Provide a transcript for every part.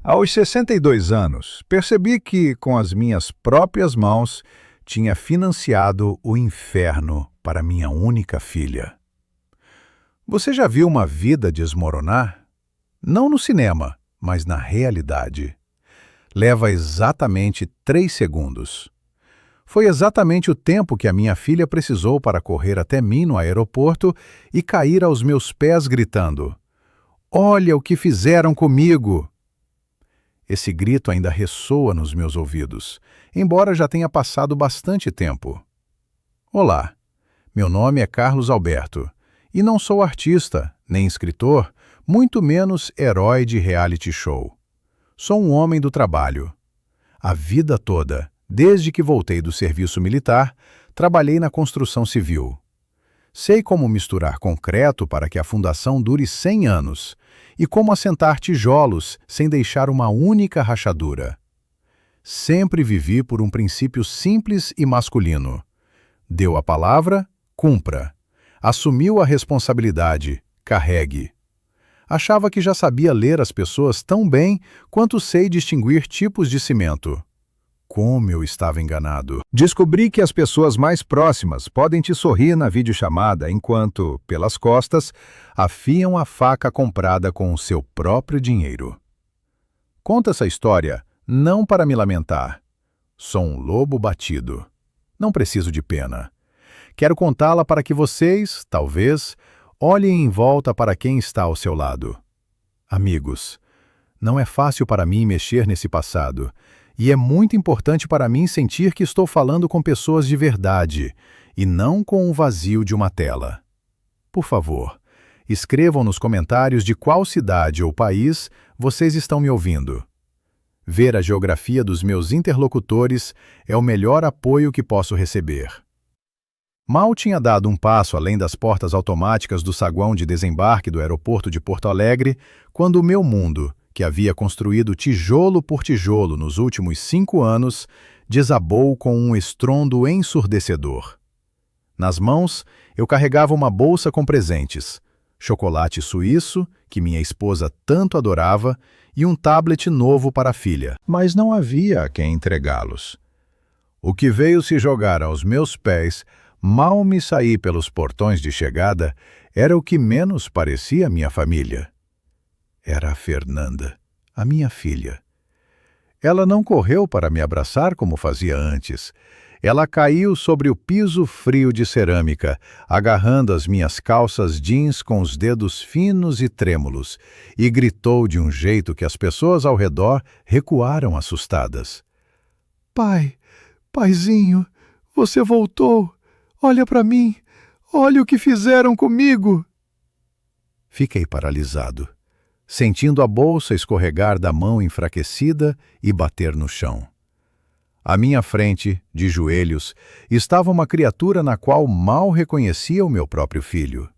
Aos 62 anos, percebi que, com as minhas próprias mãos, tinha financiado o inferno para minha única filha. Você já viu uma vida desmoronar? Não no cinema, mas na realidade. Leva exatamente 3 segundos. Foi exatamente o tempo que a minha filha precisou para correr até mim no aeroporto e cair aos meus pés gritando: "Olha o que fizeram comigo!" Esse grito ainda ressoa nos meus ouvidos, embora já tenha passado bastante tempo. Olá, meu nome é Carlos Alberto, e não sou artista, nem escritor, muito menos herói de reality show. Sou um homem do trabalho. A vida toda, desde que voltei do serviço militar, trabalhei na construção civil. Sei como misturar concreto para que a fundação dure 100 anos e como assentar tijolos sem deixar uma única rachadura. Sempre vivi por um princípio simples e masculino. Deu a palavra, cumpra. Assumiu a responsabilidade, carregue. Achava que já sabia ler as pessoas tão bem quanto sei distinguir tipos de cimento. Como eu estava enganado. Descobri que as pessoas mais próximas podem te sorrir na videochamada enquanto, pelas costas, afiam a faca comprada com o seu próprio dinheiro. Conto essa história não para me lamentar. Sou um lobo batido. Não preciso de pena. Quero contá-la para que vocês, talvez, olhem em volta para quem está ao seu lado. Amigos, não é fácil para mim mexer nesse passado, e é muito importante para mim sentir que estou falando com pessoas de verdade, e não com o vazio de uma tela. Por favor, escrevam nos comentários de qual cidade ou país vocês estão me ouvindo. Ver a geografia dos meus interlocutores é o melhor apoio que posso receber. Mal tinha dado um passo além das portas automáticas do saguão de desembarque do aeroporto de Porto Alegre, quando o meu mundo, que havia construído tijolo por tijolo nos últimos 5 anos, desabou com um estrondo ensurdecedor. Nas mãos, eu carregava uma bolsa com presentes, chocolate suíço, que minha esposa tanto adorava, e um tablet novo para a filha. Mas não havia a quem entregá-los. O que veio se jogar aos meus pés, mal me saí pelos portões de chegada, era o que menos parecia minha família. Era a Fernanda, a minha filha. Ela não correu para me abraçar como fazia antes. Ela caiu sobre o piso frio de cerâmica, agarrando as minhas calças jeans com os dedos finos e trêmulos, e gritou de um jeito que as pessoas ao redor recuaram assustadas. "Pai, paizinho, você voltou. Olha para mim. Olha o que fizeram comigo." Fiquei paralisado, sentindo a bolsa escorregar da mão enfraquecida e bater no chão. À minha frente, de joelhos, estava uma criatura na qual mal reconhecia o meu próprio filho.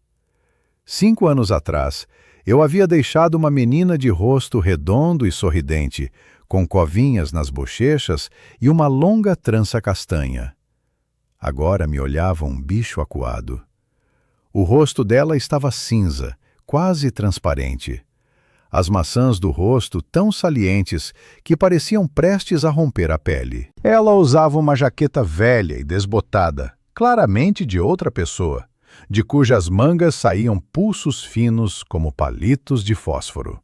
5 anos atrás, eu havia deixado uma menina de rosto redondo e sorridente, com covinhas nas bochechas e uma longa trança castanha. Agora me olhava um bicho acuado. O rosto dela estava cinza, quase transparente. As maçãs do rosto tão salientes que pareciam prestes a romper a pele. Ela usava uma jaqueta velha e desbotada, claramente de outra pessoa, de cujas mangas saíam pulsos finos como palitos de fósforo.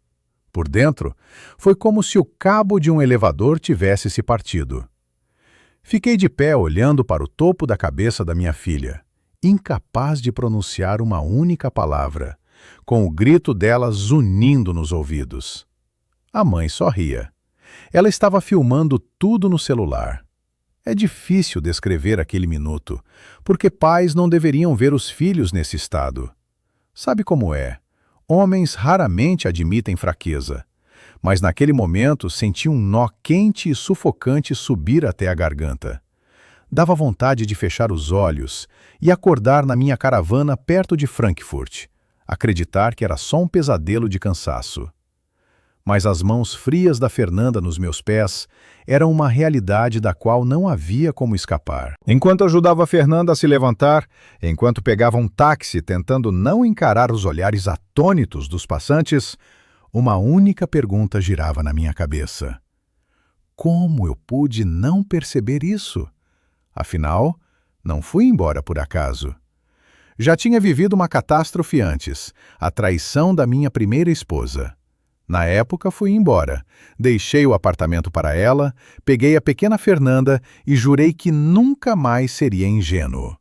Por dentro, foi como se o cabo de um elevador tivesse se partido. Fiquei de pé olhando para o topo da cabeça da minha filha, incapaz de pronunciar uma única palavra, com o grito dela zunindo nos ouvidos. A mãe sorria. Ela estava filmando tudo no celular. É difícil descrever aquele minuto, porque pais não deveriam ver os filhos nesse estado. Sabe como é? Homens raramente admitem fraqueza. Mas naquele momento senti um nó quente e sufocante subir até a garganta. Dava vontade de fechar os olhos e acordar na minha caravana perto de Frankfurt, acreditar que era só um pesadelo de cansaço. Mas as mãos frias da Fernanda nos meus pés eram uma realidade da qual não havia como escapar. Enquanto ajudava a Fernanda a se levantar, enquanto pegava um táxi tentando não encarar os olhares atônitos dos passantes, Uma única pergunta girava na minha cabeça. Como eu pude não perceber isso? Afinal, não fui embora por acaso. Já tinha vivido uma catástrofe antes, a traição da minha primeira esposa. Na época, fui embora. Deixei o apartamento para ela, peguei a pequena Fernanda e jurei que nunca mais seria ingênuo.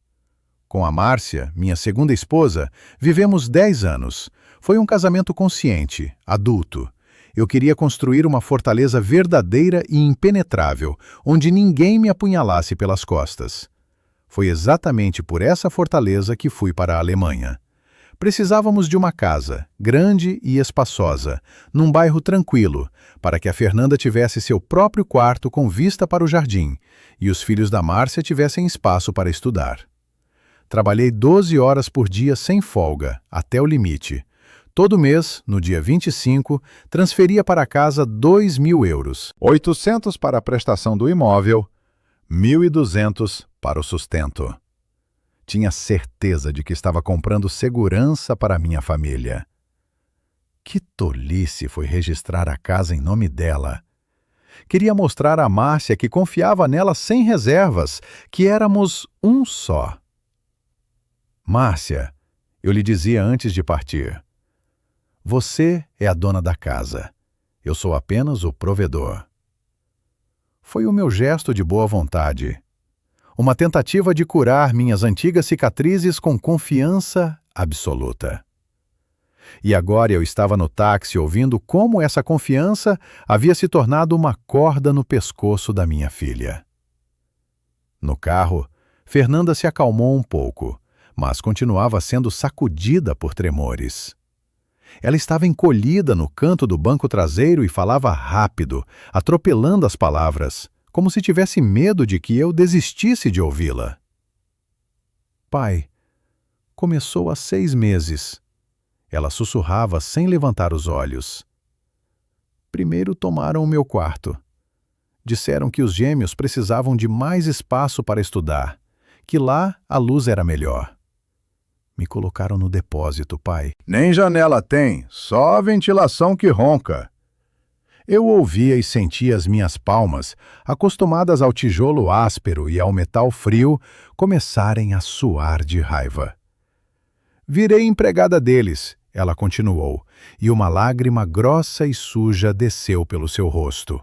Com a Márcia, minha segunda esposa, vivemos 10 anos. Foi um casamento consciente, adulto. Eu queria construir uma fortaleza verdadeira e impenetrável, onde ninguém me apunhalasse pelas costas. Foi exatamente por essa fortaleza que fui para a Alemanha. Precisávamos de uma casa, grande e espaçosa, num bairro tranquilo, para que a Fernanda tivesse seu próprio quarto com vista para o jardim, e os filhos da Márcia tivessem espaço para estudar. Trabalhei 12 horas por dia sem folga, até o limite. Todo mês, no dia 25, transferia para casa 2.000 euros. 800 para a prestação do imóvel, 1.200 para o sustento. Tinha certeza de que estava comprando segurança para a minha família. Que tolice foi registrar a casa em nome dela. Queria mostrar a Márcia que confiava nela sem reservas, que éramos um só. Márcia, eu lhe dizia antes de partir, você é a dona da casa. Eu sou apenas o provedor. Foi o meu gesto de boa vontade. Uma tentativa de curar minhas antigas cicatrizes com confiança absoluta. E agora eu estava no táxi ouvindo como essa confiança havia se tornado uma corda no pescoço da minha filha. No carro, Fernanda se acalmou um pouco, mas continuava sendo sacudida por tremores. Ela estava encolhida no canto do banco traseiro e falava rápido, atropelando as palavras, como se tivesse medo de que eu desistisse de ouvi-la. Pai, começou há 6 meses. Ela sussurrava sem levantar os olhos. Primeiro tomaram o meu quarto. Disseram que os gêmeos precisavam de mais espaço para estudar, que lá a luz era melhor. Me colocaram no depósito, pai. Nem janela tem, só a ventilação que ronca. Eu ouvia e sentia as minhas palmas, acostumadas ao tijolo áspero e ao metal frio, começarem a suar de raiva. Virei empregada deles, ela continuou, e uma lágrima grossa e suja desceu pelo seu rosto.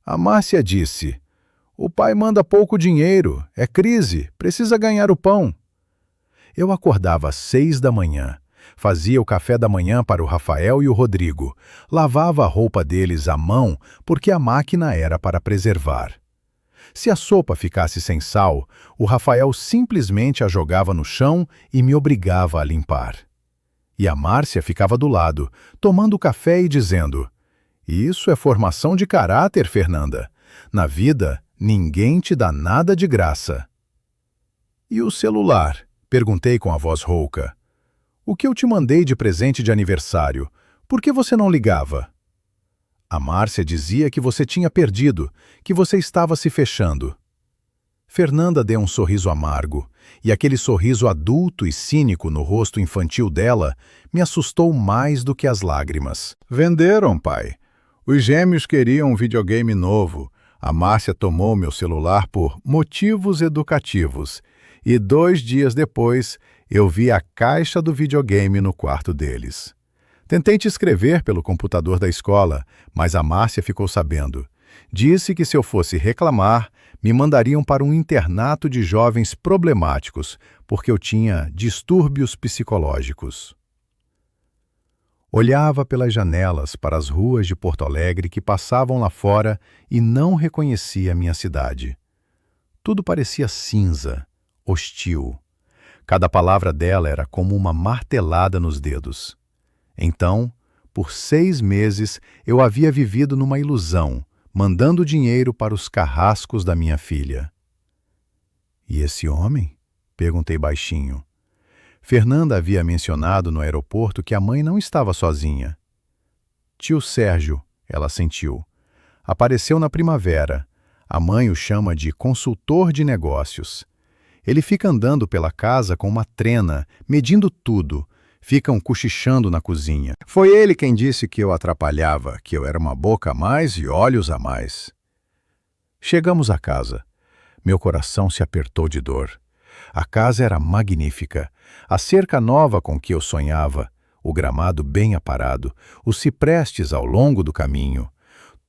A Márcia disse, o pai manda pouco dinheiro, é crise, precisa ganhar o pão. Eu acordava às 6 da manhã. Fazia o café da manhã para o Rafael e o Rodrigo. Lavava a roupa deles à mão, porque a máquina era para preservar. Se a sopa ficasse sem sal, o Rafael simplesmente a jogava no chão e me obrigava a limpar. E a Márcia ficava do lado, tomando café e dizendo, isso é formação de caráter, Fernanda. Na vida, ninguém te dá nada de graça. E o celular? Perguntei com a voz rouca. O que eu te mandei de presente de aniversário? Por que você não ligava? A Márcia dizia que você tinha perdido, que você estava se fechando. Fernanda deu um sorriso amargo, e aquele sorriso adulto e cínico no rosto infantil dela me assustou mais do que as lágrimas. Venderam, pai. Os gêmeos queriam um videogame novo. A Márcia tomou meu celular por motivos educativos, e 2 dias depois eu vi a caixa do videogame no quarto deles. Tentei te escrever pelo computador da escola, mas a Márcia ficou sabendo. Disse que se eu fosse reclamar, me mandariam para um internato de jovens problemáticos, porque eu tinha distúrbios psicológicos. Olhava pelas janelas para as ruas de Porto Alegre que passavam lá fora e não reconhecia minha cidade. Tudo parecia cinza, hostil. Cada palavra dela era como uma martelada nos dedos. Então, por 6 meses, eu havia vivido numa ilusão, mandando dinheiro para os carrascos da minha filha. E esse homem? Perguntei baixinho. Fernanda havia mencionado no aeroporto que a mãe não estava sozinha. Tio Sérgio, ela sentiu. Apareceu na primavera. A mãe o chama de consultor de negócios. Ele fica andando pela casa com uma trena, medindo tudo. ficam cochichando na cozinha. Foi ele quem disse que eu atrapalhava, que eu era uma boca a mais e olhos a mais. Chegamos à casa. Meu coração se apertou de dor. A casa era magnífica. A cerca nova com que eu sonhava, o gramado bem aparado, os ciprestes ao longo do caminho.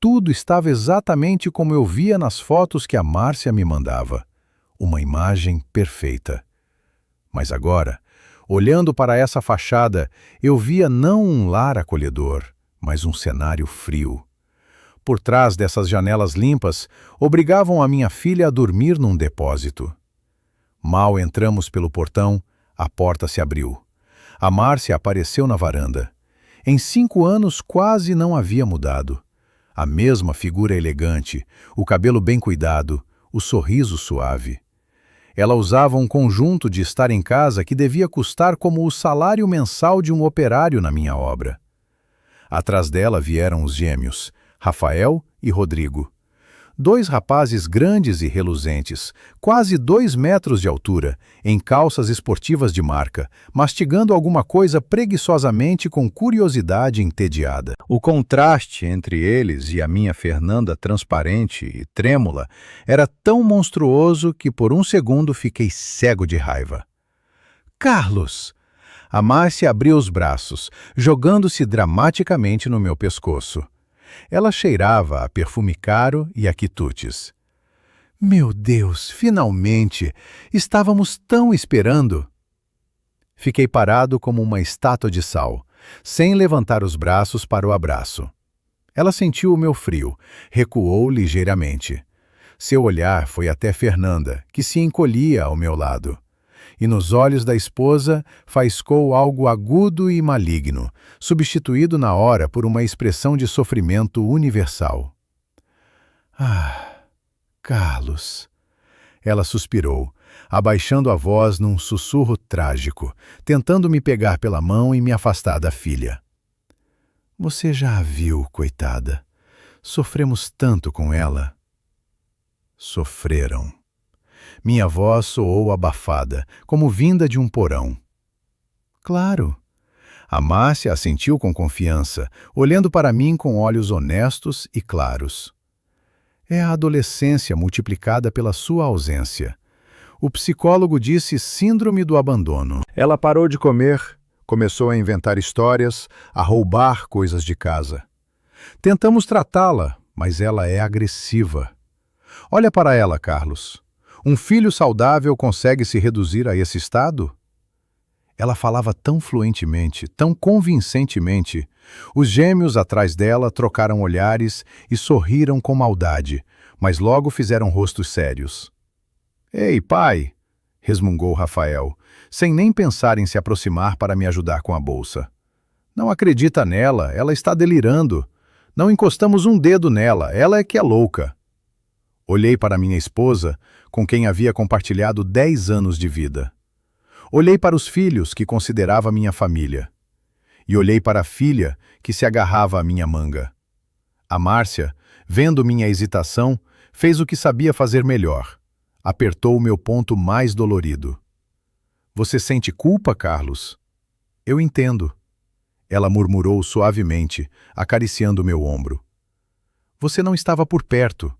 Tudo estava exatamente como eu via nas fotos que a Márcia me mandava. Uma imagem perfeita. Mas agora, olhando para essa fachada, eu via não um lar acolhedor, mas um cenário frio. Por trás dessas janelas limpas, obrigavam a minha filha a dormir num depósito. Mal entramos pelo portão, a porta se abriu. A Márcia apareceu na varanda. Em 5 anos quase não havia mudado. A mesma figura elegante, o cabelo bem cuidado, o sorriso suave. Ela usava um conjunto de estar em casa que devia custar como o salário mensal de um operário na minha obra. Atrás dela vieram os gêmeos, Rafael e Rodrigo. 2 rapazes grandes e reluzentes, quase 2 metros de altura, em calças esportivas de marca, mastigando alguma coisa preguiçosamente com curiosidade entediada. O contraste entre eles e a minha Fernanda transparente e trêmula era tão monstruoso que por um segundo fiquei cego de raiva. Carlos! A Márcia abriu os braços, jogando-se dramaticamente no meu pescoço. Ela cheirava a perfume caro e a quitutes. Meu Deus, finalmente! Estávamos tão esperando! Fiquei parado como uma estátua de sal, sem levantar os braços para o abraço. Ela sentiu o meu frio, recuou ligeiramente. Seu olhar foi até Fernanda, que se encolhia ao meu lado. E nos olhos da esposa faiscou algo agudo e maligno, substituído na hora por uma expressão de sofrimento universal. Ah, Carlos! Ela suspirou, abaixando a voz num sussurro trágico, tentando me pegar pela mão e me afastar da filha. Você já a viu, coitada. Sofremos tanto com ela. Sofreram. Minha voz soou abafada, como vinda de um porão. Claro. A Márcia assentiu com confiança, olhando para mim com olhos honestos e claros. É a adolescência multiplicada pela sua ausência. O psicólogo disse síndrome do abandono. Ela parou de comer, começou a inventar histórias, a roubar coisas de casa. Tentamos tratá-la, mas ela é agressiva. Olha para ela, Carlos. Um filho saudável consegue se reduzir a esse estado? Ela falava tão fluentemente, tão convincentemente. Os gêmeos atrás dela trocaram olhares e sorriram com maldade, mas logo fizeram rostos sérios. Ei, pai! Resmungou Rafael, sem nem pensar em se aproximar para me ajudar com a bolsa. Não acredita nela, ela está delirando. Não encostamos um dedo nela, ela é que é louca. Olhei para minha esposa, com quem havia compartilhado 10 anos de vida. Olhei para os filhos, que considerava minha família. E olhei para a filha, que se agarrava à minha manga. A Márcia, vendo minha hesitação, fez o que sabia fazer melhor. Apertou o meu ponto mais dolorido. Você sente culpa, Carlos? Eu entendo. Ela murmurou suavemente, acariciando meu ombro. Você não estava por perto.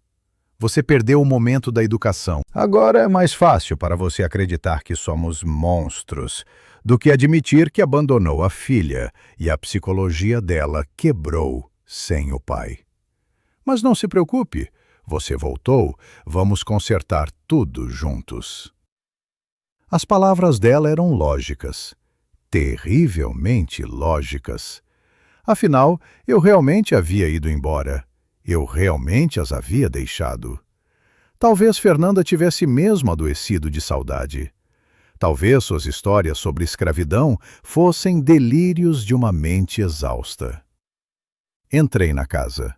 Você perdeu o momento da educação. Agora é mais fácil para você acreditar que somos monstros do que admitir que abandonou a filha e a psicologia dela quebrou sem o pai. Mas não se preocupe, você voltou, vamos consertar tudo juntos. As palavras dela eram lógicas, terrivelmente lógicas. Afinal, eu realmente havia ido embora. Eu realmente as havia deixado. Talvez Fernanda tivesse mesmo adoecido de saudade. Talvez suas histórias sobre escravidão fossem delírios de uma mente exausta. Entrei na casa.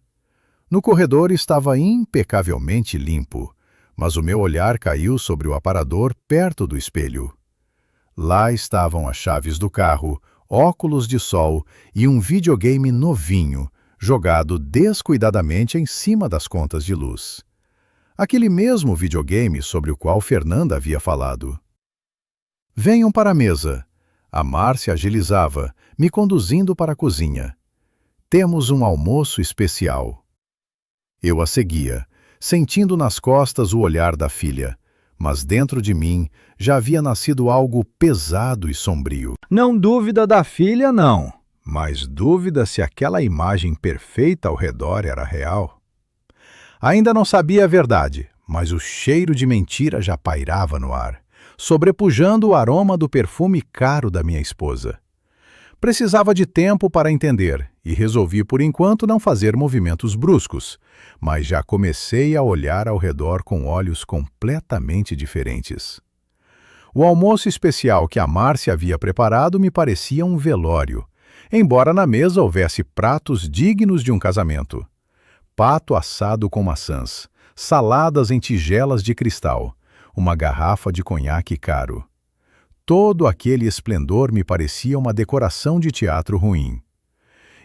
No corredor estava impecavelmente limpo, mas o meu olhar caiu sobre o aparador perto do espelho. Lá estavam as chaves do carro, óculos de sol e um videogame novinho, jogado descuidadamente em cima das contas de luz. Aquele mesmo videogame sobre o qual Fernanda havia falado. Venham para a mesa. A Márcia agilizava, me conduzindo para a cozinha. Temos um almoço especial. Eu a seguia, sentindo nas costas o olhar da filha, mas dentro de mim já havia nascido algo pesado e sombrio. Não dúvida da filha, não. Mas dúvida se aquela imagem perfeita ao redor era real. Ainda não sabia a verdade, mas o cheiro de mentira já pairava no ar, sobrepujando o aroma do perfume caro da minha esposa. Precisava de tempo para entender e resolvi por enquanto não fazer movimentos bruscos, mas já comecei a olhar ao redor com olhos completamente diferentes. O almoço especial que a Márcia havia preparado me parecia um velório, embora na mesa houvesse pratos dignos de um casamento. Pato assado com maçãs, saladas em tigelas de cristal, uma garrafa de conhaque caro. Todo aquele esplendor me parecia uma decoração de teatro ruim.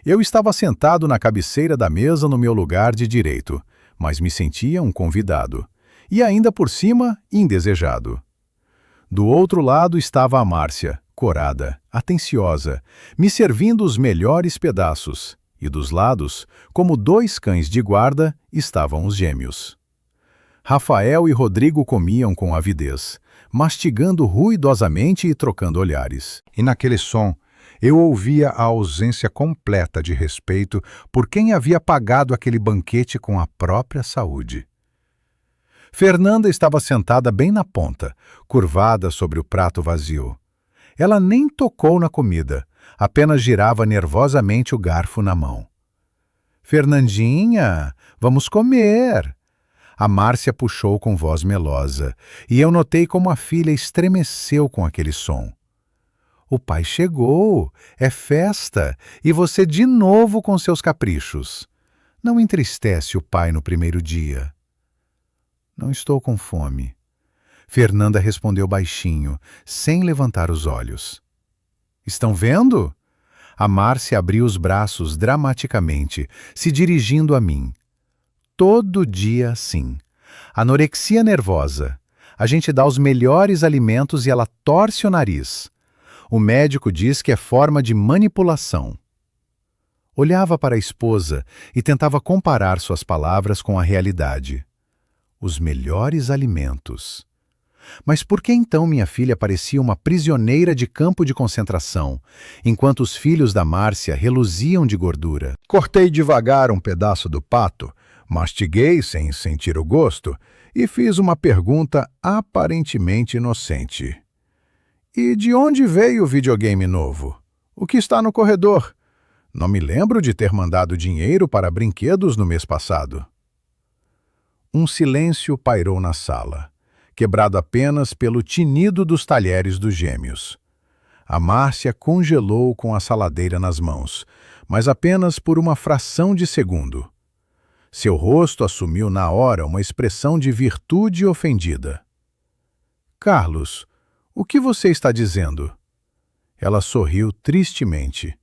Eu estava sentado na cabeceira da mesa no meu lugar de direito, mas me sentia um convidado, e ainda por cima, indesejado. Do outro lado estava a Márcia, corada, atenciosa, me servindo os melhores pedaços, e dos lados, como dois cães de guarda, estavam os gêmeos. Rafael e Rodrigo comiam com avidez, mastigando ruidosamente e trocando olhares. E naquele som, eu ouvia a ausência completa de respeito por quem havia pagado aquele banquete com a própria saúde. Fernanda estava sentada bem na ponta, curvada sobre o prato vazio. Ela nem tocou na comida, apenas girava nervosamente o garfo na mão. "Fernandinha, vamos comer!" A Márcia puxou com voz melosa, e eu notei como a filha estremeceu com aquele som. "O pai chegou, é festa, e você de novo com seus caprichos. Não entristece o pai no primeiro dia." "Não estou com fome." Fernanda respondeu baixinho, sem levantar os olhos. "Estão vendo?" A Márcia abriu os braços dramaticamente, se dirigindo a mim. Todo dia assim. Anorexia nervosa. A gente dá os melhores alimentos e ela torce o nariz. O médico diz que é forma de manipulação. Olhava para a esposa e tentava comparar suas palavras com a realidade. Os melhores alimentos. Mas por que então minha filha parecia uma prisioneira de campo de concentração, enquanto os filhos da Márcia reluziam de gordura? Cortei devagar um pedaço do pato, mastiguei sem sentir o gosto e fiz uma pergunta aparentemente inocente. "E de onde veio o videogame novo? O que está no corredor? Não me lembro de ter mandado dinheiro para brinquedos no mês passado." Um silêncio pairou na sala, quebrado apenas pelo tinido dos talheres dos gêmeos. A Márcia congelou com a saladeira nas mãos, mas apenas por uma fração de segundo. Seu rosto assumiu na hora uma expressão de virtude ofendida. "Carlos, o que você está dizendo?" Ela sorriu tristemente.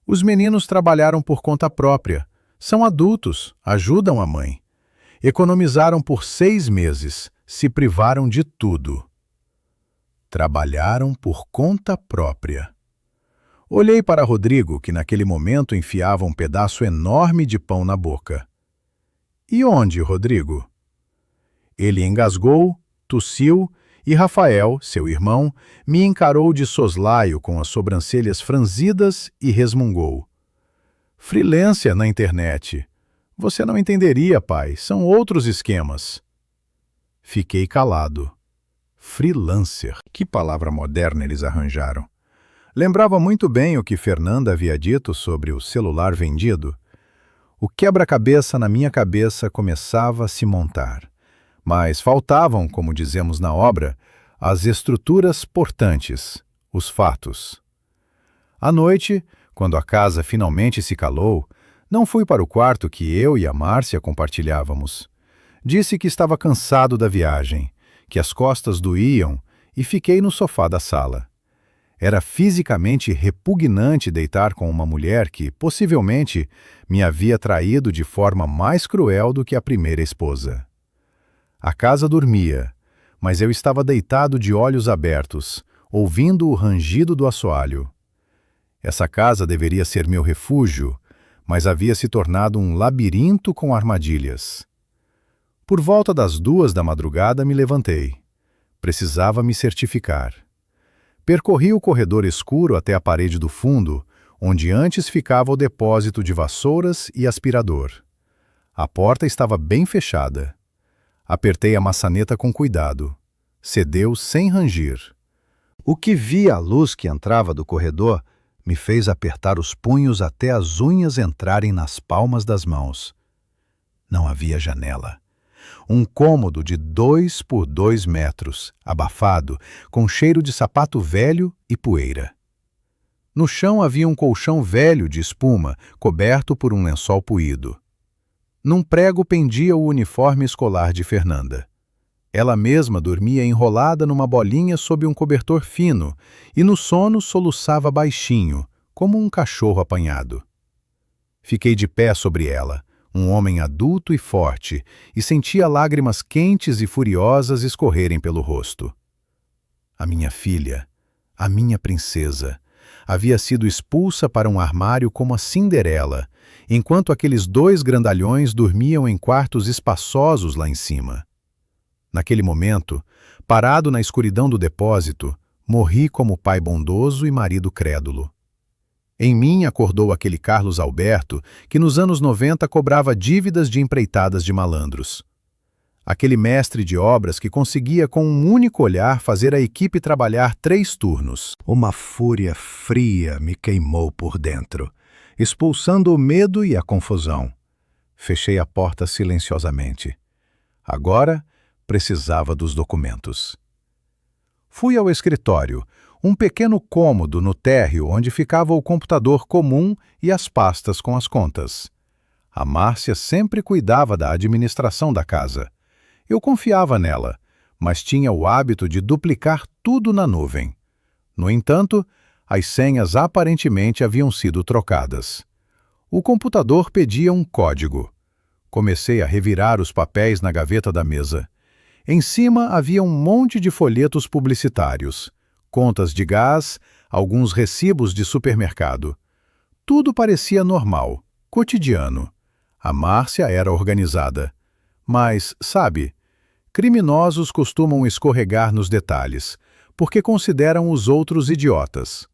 "Os meninos trabalharam por conta própria. São adultos, ajudam a mãe. Economizaram por 6 meses, se privaram de tudo." Trabalharam por conta própria. Olhei para Rodrigo, que naquele momento enfiava um pedaço enorme de pão na boca. "E onde, Rodrigo?" Ele engasgou, tossiu e Rafael, seu irmão, me encarou de soslaio com as sobrancelhas franzidas e resmungou. "Freelancer na internet. Você não entenderia, pai, são outros esquemas." Fiquei calado. Freelancer. Que palavra moderna eles arranjaram. Lembrava muito bem o que Fernanda havia dito sobre o celular vendido. O quebra-cabeça na minha cabeça começava a se montar. Mas faltavam, como dizemos na obra, as estruturas portantes, os fatos. À noite, quando a casa finalmente se calou, não fui para o quarto que eu e a Márcia compartilhávamos. Disse que estava cansado da viagem, que as costas doíam e fiquei no sofá da sala. Era fisicamente repugnante deitar com uma mulher que, possivelmente, me havia traído de forma mais cruel do que a primeira esposa. A casa dormia, mas eu estava deitado de olhos abertos, ouvindo o rangido do assoalho. Essa casa deveria ser meu refúgio, mas havia se tornado um labirinto com armadilhas. Por volta das 2 da madrugada me levantei. Precisava me certificar. Percorri o corredor escuro até a parede do fundo, onde antes ficava o depósito de vassouras e aspirador. A porta estava bem fechada. Apertei a maçaneta com cuidado. Cedeu sem rangir. O que vi à luz que entrava do corredor me fez apertar os punhos até as unhas entrarem nas palmas das mãos. Não havia janela. Um cômodo de 2 por 2 metros, abafado, com cheiro de sapato velho e poeira. No chão havia um colchão velho de espuma, coberto por um lençol poído. Num prego pendia o uniforme escolar de Fernanda. Ela mesma dormia enrolada numa bolinha sob um cobertor fino e no sono soluçava baixinho, como um cachorro apanhado. Fiquei de pé sobre ela, um homem adulto e forte, e sentia lágrimas quentes e furiosas escorrerem pelo rosto. A minha filha, a minha princesa, havia sido expulsa para um armário como a Cinderela, enquanto aqueles 2 grandalhões dormiam em quartos espaçosos lá em cima. Naquele momento, parado na escuridão do depósito, morri como pai bondoso e marido crédulo. Em mim acordou aquele Carlos Alberto que nos anos 90 cobrava dívidas de empreitadas de malandros. Aquele mestre de obras que conseguia com um único olhar fazer a equipe trabalhar 3 turnos. Uma fúria fria me queimou por dentro, expulsando o medo e a confusão. Fechei a porta silenciosamente. Agora precisava dos documentos. Fui ao escritório, um pequeno cômodo no térreo onde ficava o computador comum e as pastas com as contas. A Márcia sempre cuidava da administração da casa. Eu confiava nela, mas tinha o hábito de duplicar tudo na nuvem. No entanto, as senhas aparentemente haviam sido trocadas. O computador pedia um código. Comecei a revirar os papéis na gaveta da mesa. Em cima havia um monte de folhetos publicitários, contas de gás, alguns recibos de supermercado. Tudo parecia normal, cotidiano. A Márcia era organizada. Mas, sabe, criminosos costumam escorregar nos detalhes, porque consideram os outros idiotas.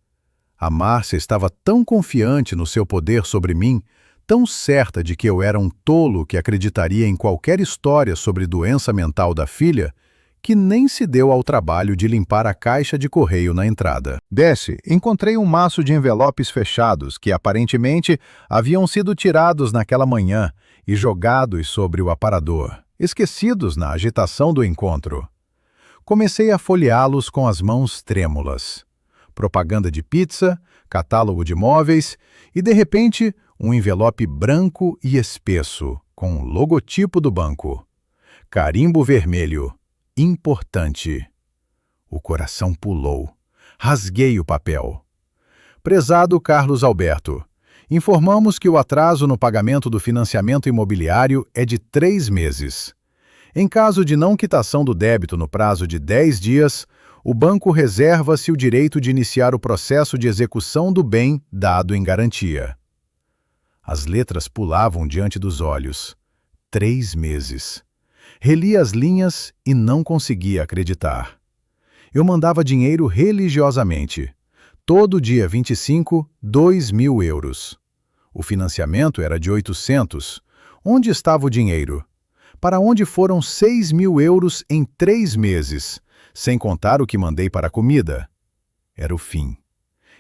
A Márcia estava tão confiante no seu poder sobre mim, tão certa de que eu era um tolo que acreditaria em qualquer história sobre doença mental da filha, que nem se deu ao trabalho de limpar a caixa de correio na entrada. Desce, encontrei um maço de envelopes fechados que aparentemente haviam sido tirados naquela manhã e jogados sobre o aparador, esquecidos na agitação do encontro. Comecei a folheá-los com as mãos trêmulas. Propaganda de pizza, catálogo de móveis e, de repente, um envelope branco e espesso, com o logotipo do banco. Carimbo vermelho. Importante. O coração pulou. Rasguei o papel. Prezado Carlos Alberto, informamos que o atraso no pagamento do financiamento imobiliário é de 3 meses. Em caso de não quitação do débito no prazo de 10 dias, o banco reserva-se o direito de iniciar o processo de execução do bem dado em garantia. As letras pulavam diante dos olhos. 3 meses. Reli as linhas e não conseguia acreditar. Eu mandava dinheiro religiosamente. Todo dia 25, 2.000 euros. O financiamento era de 800. Onde estava o dinheiro? Para onde foram 6.000 euros em 3 meses, sem contar o que mandei para a comida? Era o fim.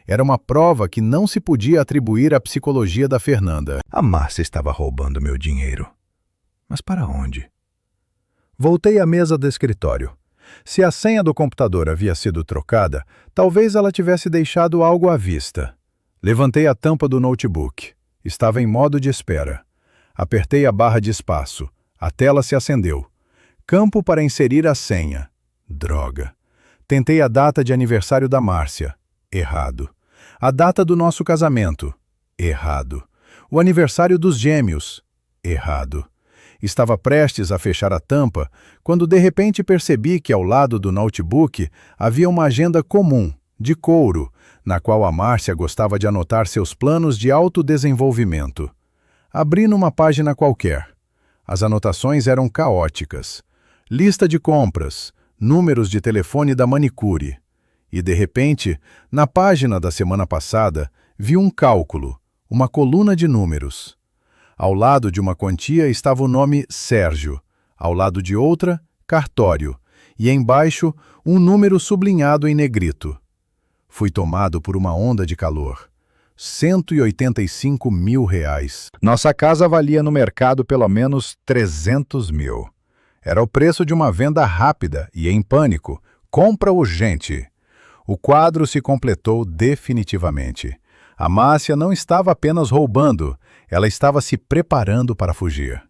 Era uma prova que não se podia atribuir à psicologia da Fernanda. A Márcia estava roubando meu dinheiro. Mas para onde? Voltei à mesa do escritório. Se a senha do computador havia sido trocada, talvez ela tivesse deixado algo à vista. Levantei a tampa do notebook. Estava em modo de espera. Apertei a barra de espaço. A tela se acendeu. Campo para inserir a senha. Droga. Tentei a data de aniversário da Márcia. Errado. A data do nosso casamento. Errado. O aniversário dos gêmeos. Errado. Estava prestes a fechar a tampa, quando de repente percebi que ao lado do notebook havia uma agenda comum, de couro, na qual a Márcia gostava de anotar seus planos de autodesenvolvimento. Abri numa página qualquer. As anotações eram caóticas. Lista de compras, números de telefone da manicure. E, de repente, na página da semana passada, vi um cálculo, uma coluna de números. Ao lado de uma quantia estava o nome Sérgio, ao lado de outra, cartório, e embaixo um número sublinhado em negrito. Fui tomado por uma onda de calor. R$ 185 mil. Nossa casa valia no mercado pelo menos 300 mil. Era o preço de uma venda rápida e em pânico. Compra urgente. O quadro se completou definitivamente. A Márcia não estava apenas roubando, ela estava se preparando para fugir.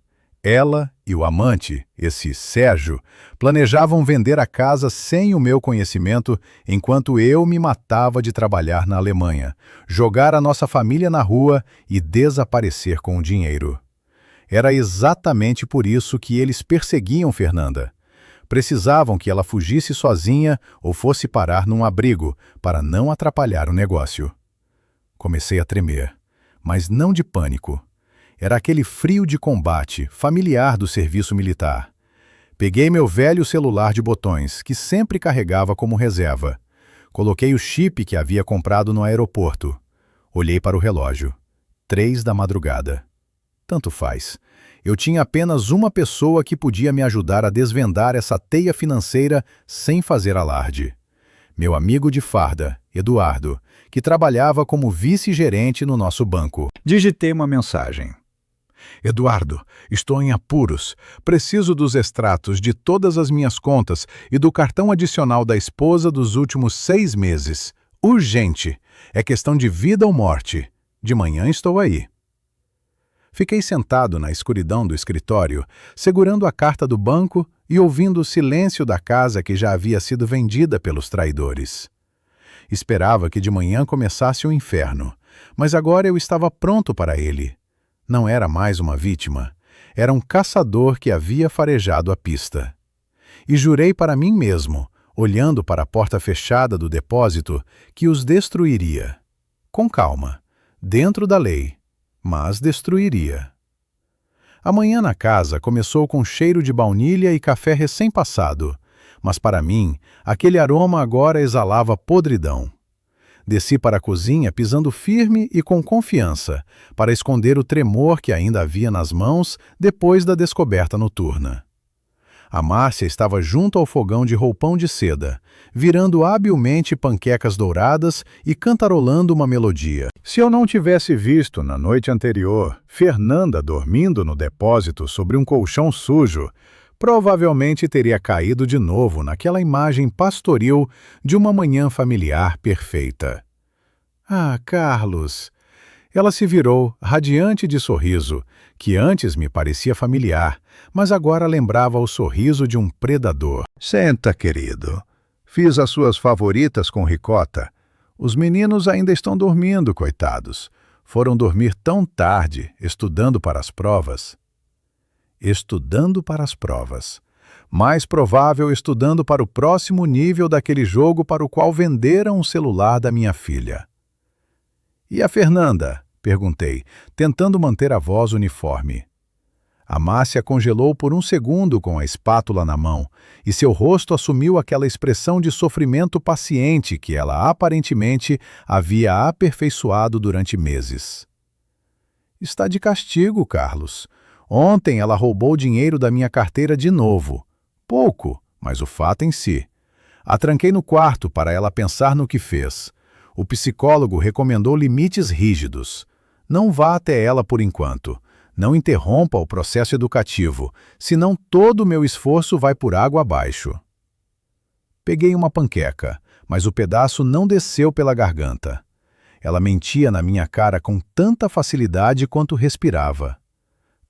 Ela e o amante, esse Sérgio, planejavam vender a casa sem o meu conhecimento enquanto eu me matava de trabalhar na Alemanha, jogar a nossa família na rua e desaparecer com o dinheiro. Era exatamente por isso que eles perseguiam Fernanda. Precisavam que ela fugisse sozinha ou fosse parar num abrigo para não atrapalhar o negócio. Comecei a tremer, mas não de pânico. Era aquele frio de combate, familiar do serviço militar. Peguei meu velho celular de botões, que sempre carregava como reserva. Coloquei o chip que havia comprado no aeroporto. Olhei para o relógio. 3 da madrugada. Tanto faz. Eu tinha apenas uma pessoa que podia me ajudar a desvendar essa teia financeira sem fazer alarde. Meu amigo de farda, Eduardo, que trabalhava como vice-gerente no nosso banco. Digitei uma mensagem. Eduardo, estou em apuros. Preciso dos extratos de todas as minhas contas e do cartão adicional da esposa dos últimos 6 meses. Urgente. É questão de vida ou morte. De manhã estou aí. Fiquei sentado na escuridão do escritório, segurando a carta do banco e ouvindo o silêncio da casa que já havia sido vendida pelos traidores. Esperava que de manhã começasse o inferno, mas agora eu estava pronto para ele. Não era mais uma vítima, era um caçador que havia farejado a pista. E jurei para mim mesmo, olhando para a porta fechada do depósito, que os destruiria. Com calma, dentro da lei, mas destruiria. A manhã na casa começou com cheiro de baunilha e café recém-passado, mas para mim, aquele aroma agora exalava podridão. Desci para a cozinha pisando firme e com confiança, para esconder o tremor que ainda havia nas mãos depois da descoberta noturna. A Márcia estava junto ao fogão de roupão de seda, virando habilmente panquecas douradas e cantarolando uma melodia. Se eu não tivesse visto na noite anterior Fernanda dormindo no depósito sobre um colchão sujo, provavelmente teria caído de novo naquela imagem pastoril de uma manhã familiar perfeita. Ah, Carlos! Ela se virou, radiante de sorriso, que antes me parecia familiar, mas agora lembrava o sorriso de um predador. Senta, querido. Fiz as suas favoritas com ricota. Os meninos ainda estão dormindo, coitados. Foram dormir tão tarde, estudando para as provas. Estudando para as provas. Mais provável estudando para o próximo nível daquele jogo para o qual venderam o celular da minha filha. E a Fernanda? Perguntei, tentando manter a voz uniforme. A Márcia congelou por um segundo com a espátula na mão, e seu rosto assumiu aquela expressão de sofrimento paciente que ela aparentemente havia aperfeiçoado durante meses. Está de castigo, Carlos. Ontem ela roubou o dinheiro da minha carteira de novo. Pouco, mas o fato em si. A tranquei no quarto para ela pensar no que fez. O psicólogo recomendou limites rígidos. Não vá até ela por enquanto. Não interrompa o processo educativo, senão todo o meu esforço vai por água abaixo. Peguei uma panqueca, mas o pedaço não desceu pela garganta. Ela mentia na minha cara com tanta facilidade quanto respirava.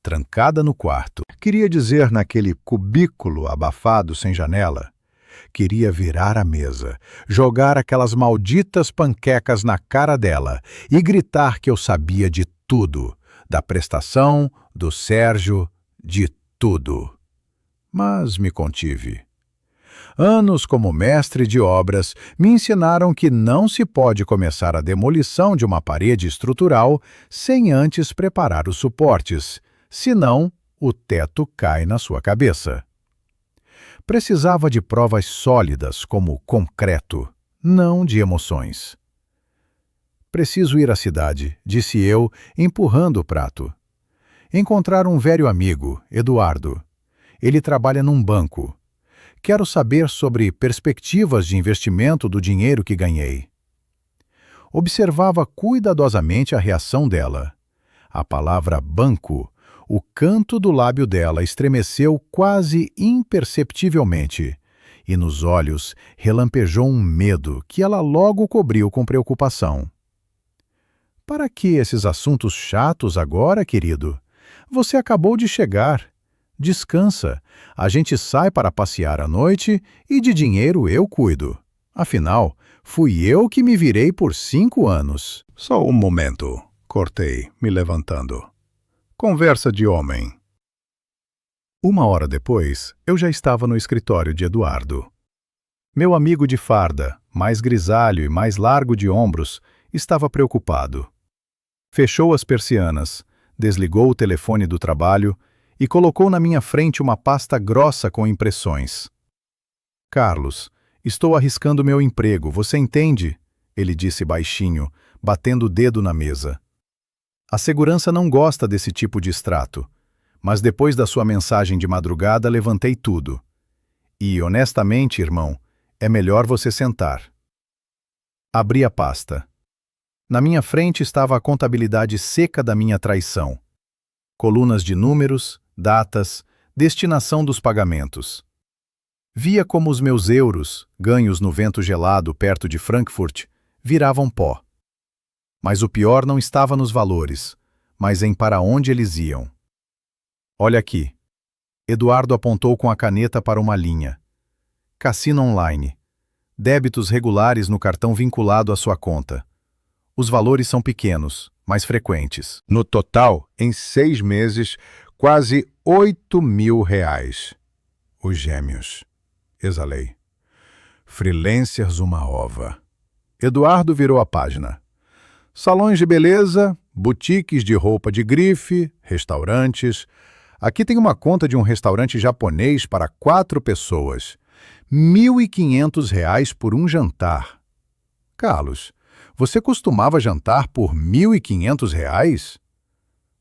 Trancada no quarto. Queria dizer naquele cubículo abafado sem janela. Queria virar a mesa, jogar aquelas malditas panquecas na cara dela e gritar que eu sabia de tudo, da prestação, do Sérgio, de tudo. Mas me contive. Anos como mestre de obras me ensinaram que não se pode começar a demolição de uma parede estrutural sem antes preparar os suportes, senão o teto cai na sua cabeça. Precisava de provas sólidas como concreto, não de emoções. Preciso ir à cidade, disse eu, empurrando o prato. Encontrar um velho amigo, Eduardo. Ele trabalha num banco. Quero saber sobre perspectivas de investimento do dinheiro que ganhei. Observava cuidadosamente a reação dela. A palavra banco, o canto do lábio dela estremeceu quase imperceptivelmente, e nos olhos relampejou um medo que ela logo cobriu com preocupação. Para que esses assuntos chatos agora, querido? Você acabou de chegar. Descansa, a gente sai para passear à noite e de dinheiro eu cuido. Afinal, fui eu que me virei por 5 anos. Só um momento, cortei, me levantando. Conversa de homem. 1 hora depois, eu já estava no escritório de Eduardo. Meu amigo de farda, mais grisalho e mais largo de ombros, estava preocupado. Fechou as persianas, desligou o telefone do trabalho e colocou na minha frente uma pasta grossa com impressões. Carlos, estou arriscando meu emprego, você entende? Ele disse baixinho, batendo o dedo na mesa. A segurança não gosta desse tipo de extrato, mas depois da sua mensagem de madrugada levantei tudo. E, honestamente, irmão, é melhor você sentar. Abri a pasta. Na minha frente estava a contabilidade seca da minha traição. Colunas de números, datas, destinação dos pagamentos. Via como os meus euros, ganhos no vento gelado perto de Frankfurt, viravam pó. Mas o pior não estava nos valores, mas em para onde eles iam. Olha aqui. Eduardo apontou com a caneta para uma linha. Cassino online. Débitos regulares no cartão vinculado à sua conta. Os valores são pequenos, mas frequentes. No total, em 6 meses, quase R$ 8.000. Os gêmeos. Exalei. Freelancers uma ova. Eduardo virou a página. Salões de beleza, boutiques de roupa de grife, restaurantes. Aqui tem uma conta de um restaurante japonês para 4 pessoas. R$ 1.500 por um jantar. Carlos, você costumava jantar por R$ 1.500?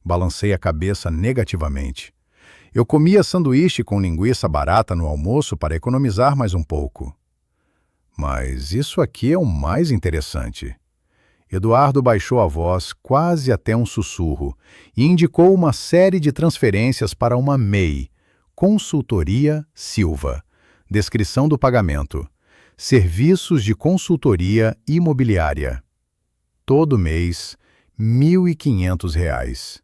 Balancei a cabeça negativamente. Eu comia sanduíche com linguiça barata no almoço para economizar mais um pouco. Mas isso aqui é o mais interessante. Eduardo baixou a voz quase até um sussurro e indicou uma série de transferências para uma MEI, Consultoria Silva. Descrição do pagamento. Serviços de consultoria imobiliária. Todo mês, R$ 1.500.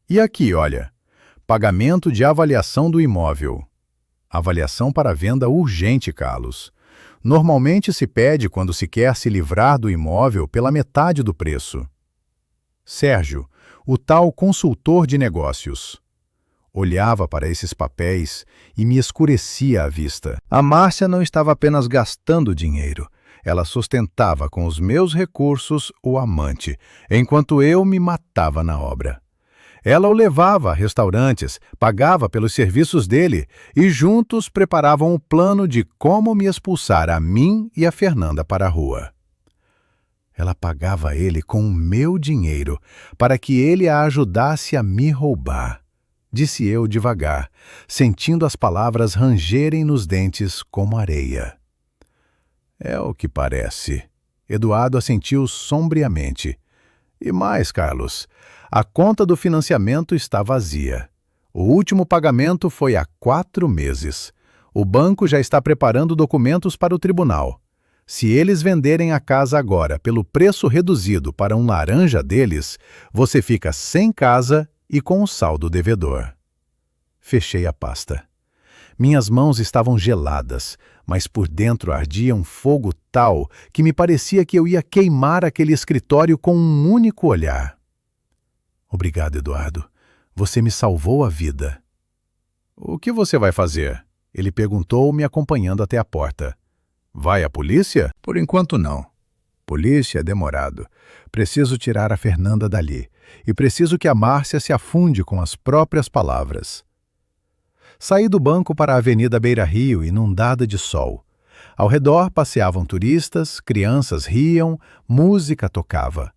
E aqui, olha, pagamento de avaliação do imóvel. Avaliação para venda urgente, Carlos. Normalmente se pede quando se quer se livrar do imóvel pela metade do preço. Sérgio, o tal consultor de negócios. Olhava para esses papéis e me escurecia a vista. A Márcia não estava apenas gastando dinheiro. Ela sustentava com os meus recursos o amante, enquanto eu me matava na obra. Ela o levava a restaurantes, pagava pelos serviços dele e juntos preparavam o plano de como me expulsar a mim e a Fernanda para a rua. Ela pagava ele com o meu dinheiro para que ele a ajudasse a me roubar, disse eu devagar, sentindo as palavras rangerem nos dentes como areia. É o que parece. Eduardo assentiu sombriamente. E mais, Carlos, a conta do financiamento está vazia. O último pagamento foi há 4 meses. O banco já está preparando documentos para o tribunal. Se eles venderem a casa agora pelo preço reduzido para um laranja deles, você fica sem casa e com o saldo devedor. Fechei a pasta. Minhas mãos estavam geladas, mas por dentro ardia um fogo tal que me parecia que eu ia queimar aquele escritório com um único olhar. Obrigado, Eduardo. Você me salvou a vida. O que você vai fazer? Ele perguntou, me acompanhando até a porta. Vai à polícia? Por enquanto não. Polícia é demorado. Preciso tirar a Fernanda dali. E preciso que a Márcia se afunde com as próprias palavras. Saí do banco para a Avenida Beira-Rio, inundada de sol. Ao redor passeavam turistas, crianças riam, música tocava.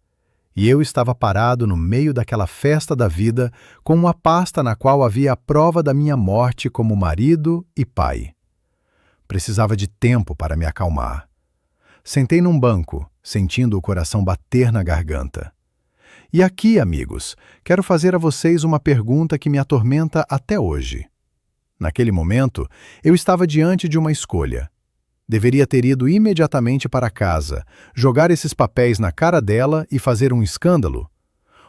E eu estava parado no meio daquela festa da vida, com uma pasta na qual havia a prova da minha morte como marido e pai. Precisava de tempo para me acalmar. Sentei num banco, sentindo o coração bater na garganta. E aqui, amigos, quero fazer a vocês uma pergunta que me atormenta até hoje. Naquele momento, eu estava diante de uma escolha. Deveria ter ido imediatamente para casa, jogar esses papéis na cara dela e fazer um escândalo?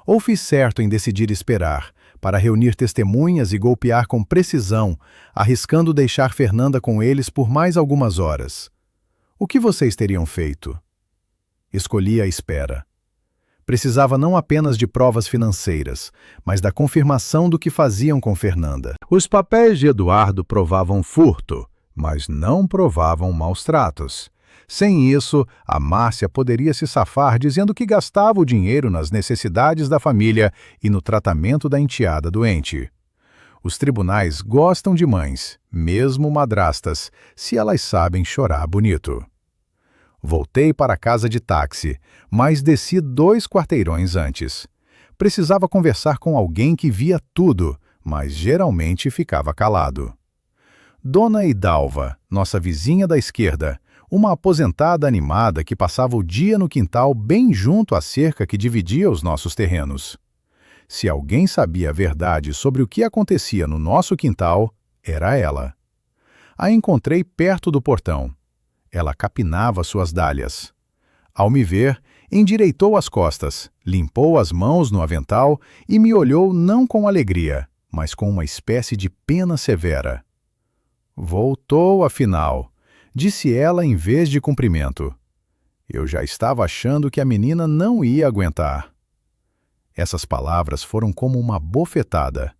Ou fiz certo em decidir esperar, para reunir testemunhas e golpear com precisão, arriscando deixar Fernanda com eles por mais algumas horas? O que vocês teriam feito? Escolhi a espera. Precisava não apenas de provas financeiras, mas da confirmação do que faziam com Fernanda. Os papéis de Eduardo provavam furto, mas não provavam maus tratos. Sem isso, a Márcia poderia se safar dizendo que gastava o dinheiro nas necessidades da família e no tratamento da enteada doente. Os tribunais gostam de mães, mesmo madrastas, se elas sabem chorar bonito. Voltei para a casa de táxi, mas desci 2 quarteirões antes. Precisava conversar com alguém que via tudo, mas geralmente ficava calado. Dona Idalva, nossa vizinha da esquerda, uma aposentada animada que passava o dia no quintal bem junto à cerca que dividia os nossos terrenos. Se alguém sabia a verdade sobre o que acontecia no nosso quintal, era ela. A encontrei perto do portão. Ela capinava suas dálias. Ao me ver, endireitou as costas, limpou as mãos no avental e me olhou não com alegria, mas com uma espécie de pena severa. Voltou, afinal, disse ela em vez de cumprimento. Eu já estava achando que a menina não ia aguentar. Essas palavras foram como uma bofetada.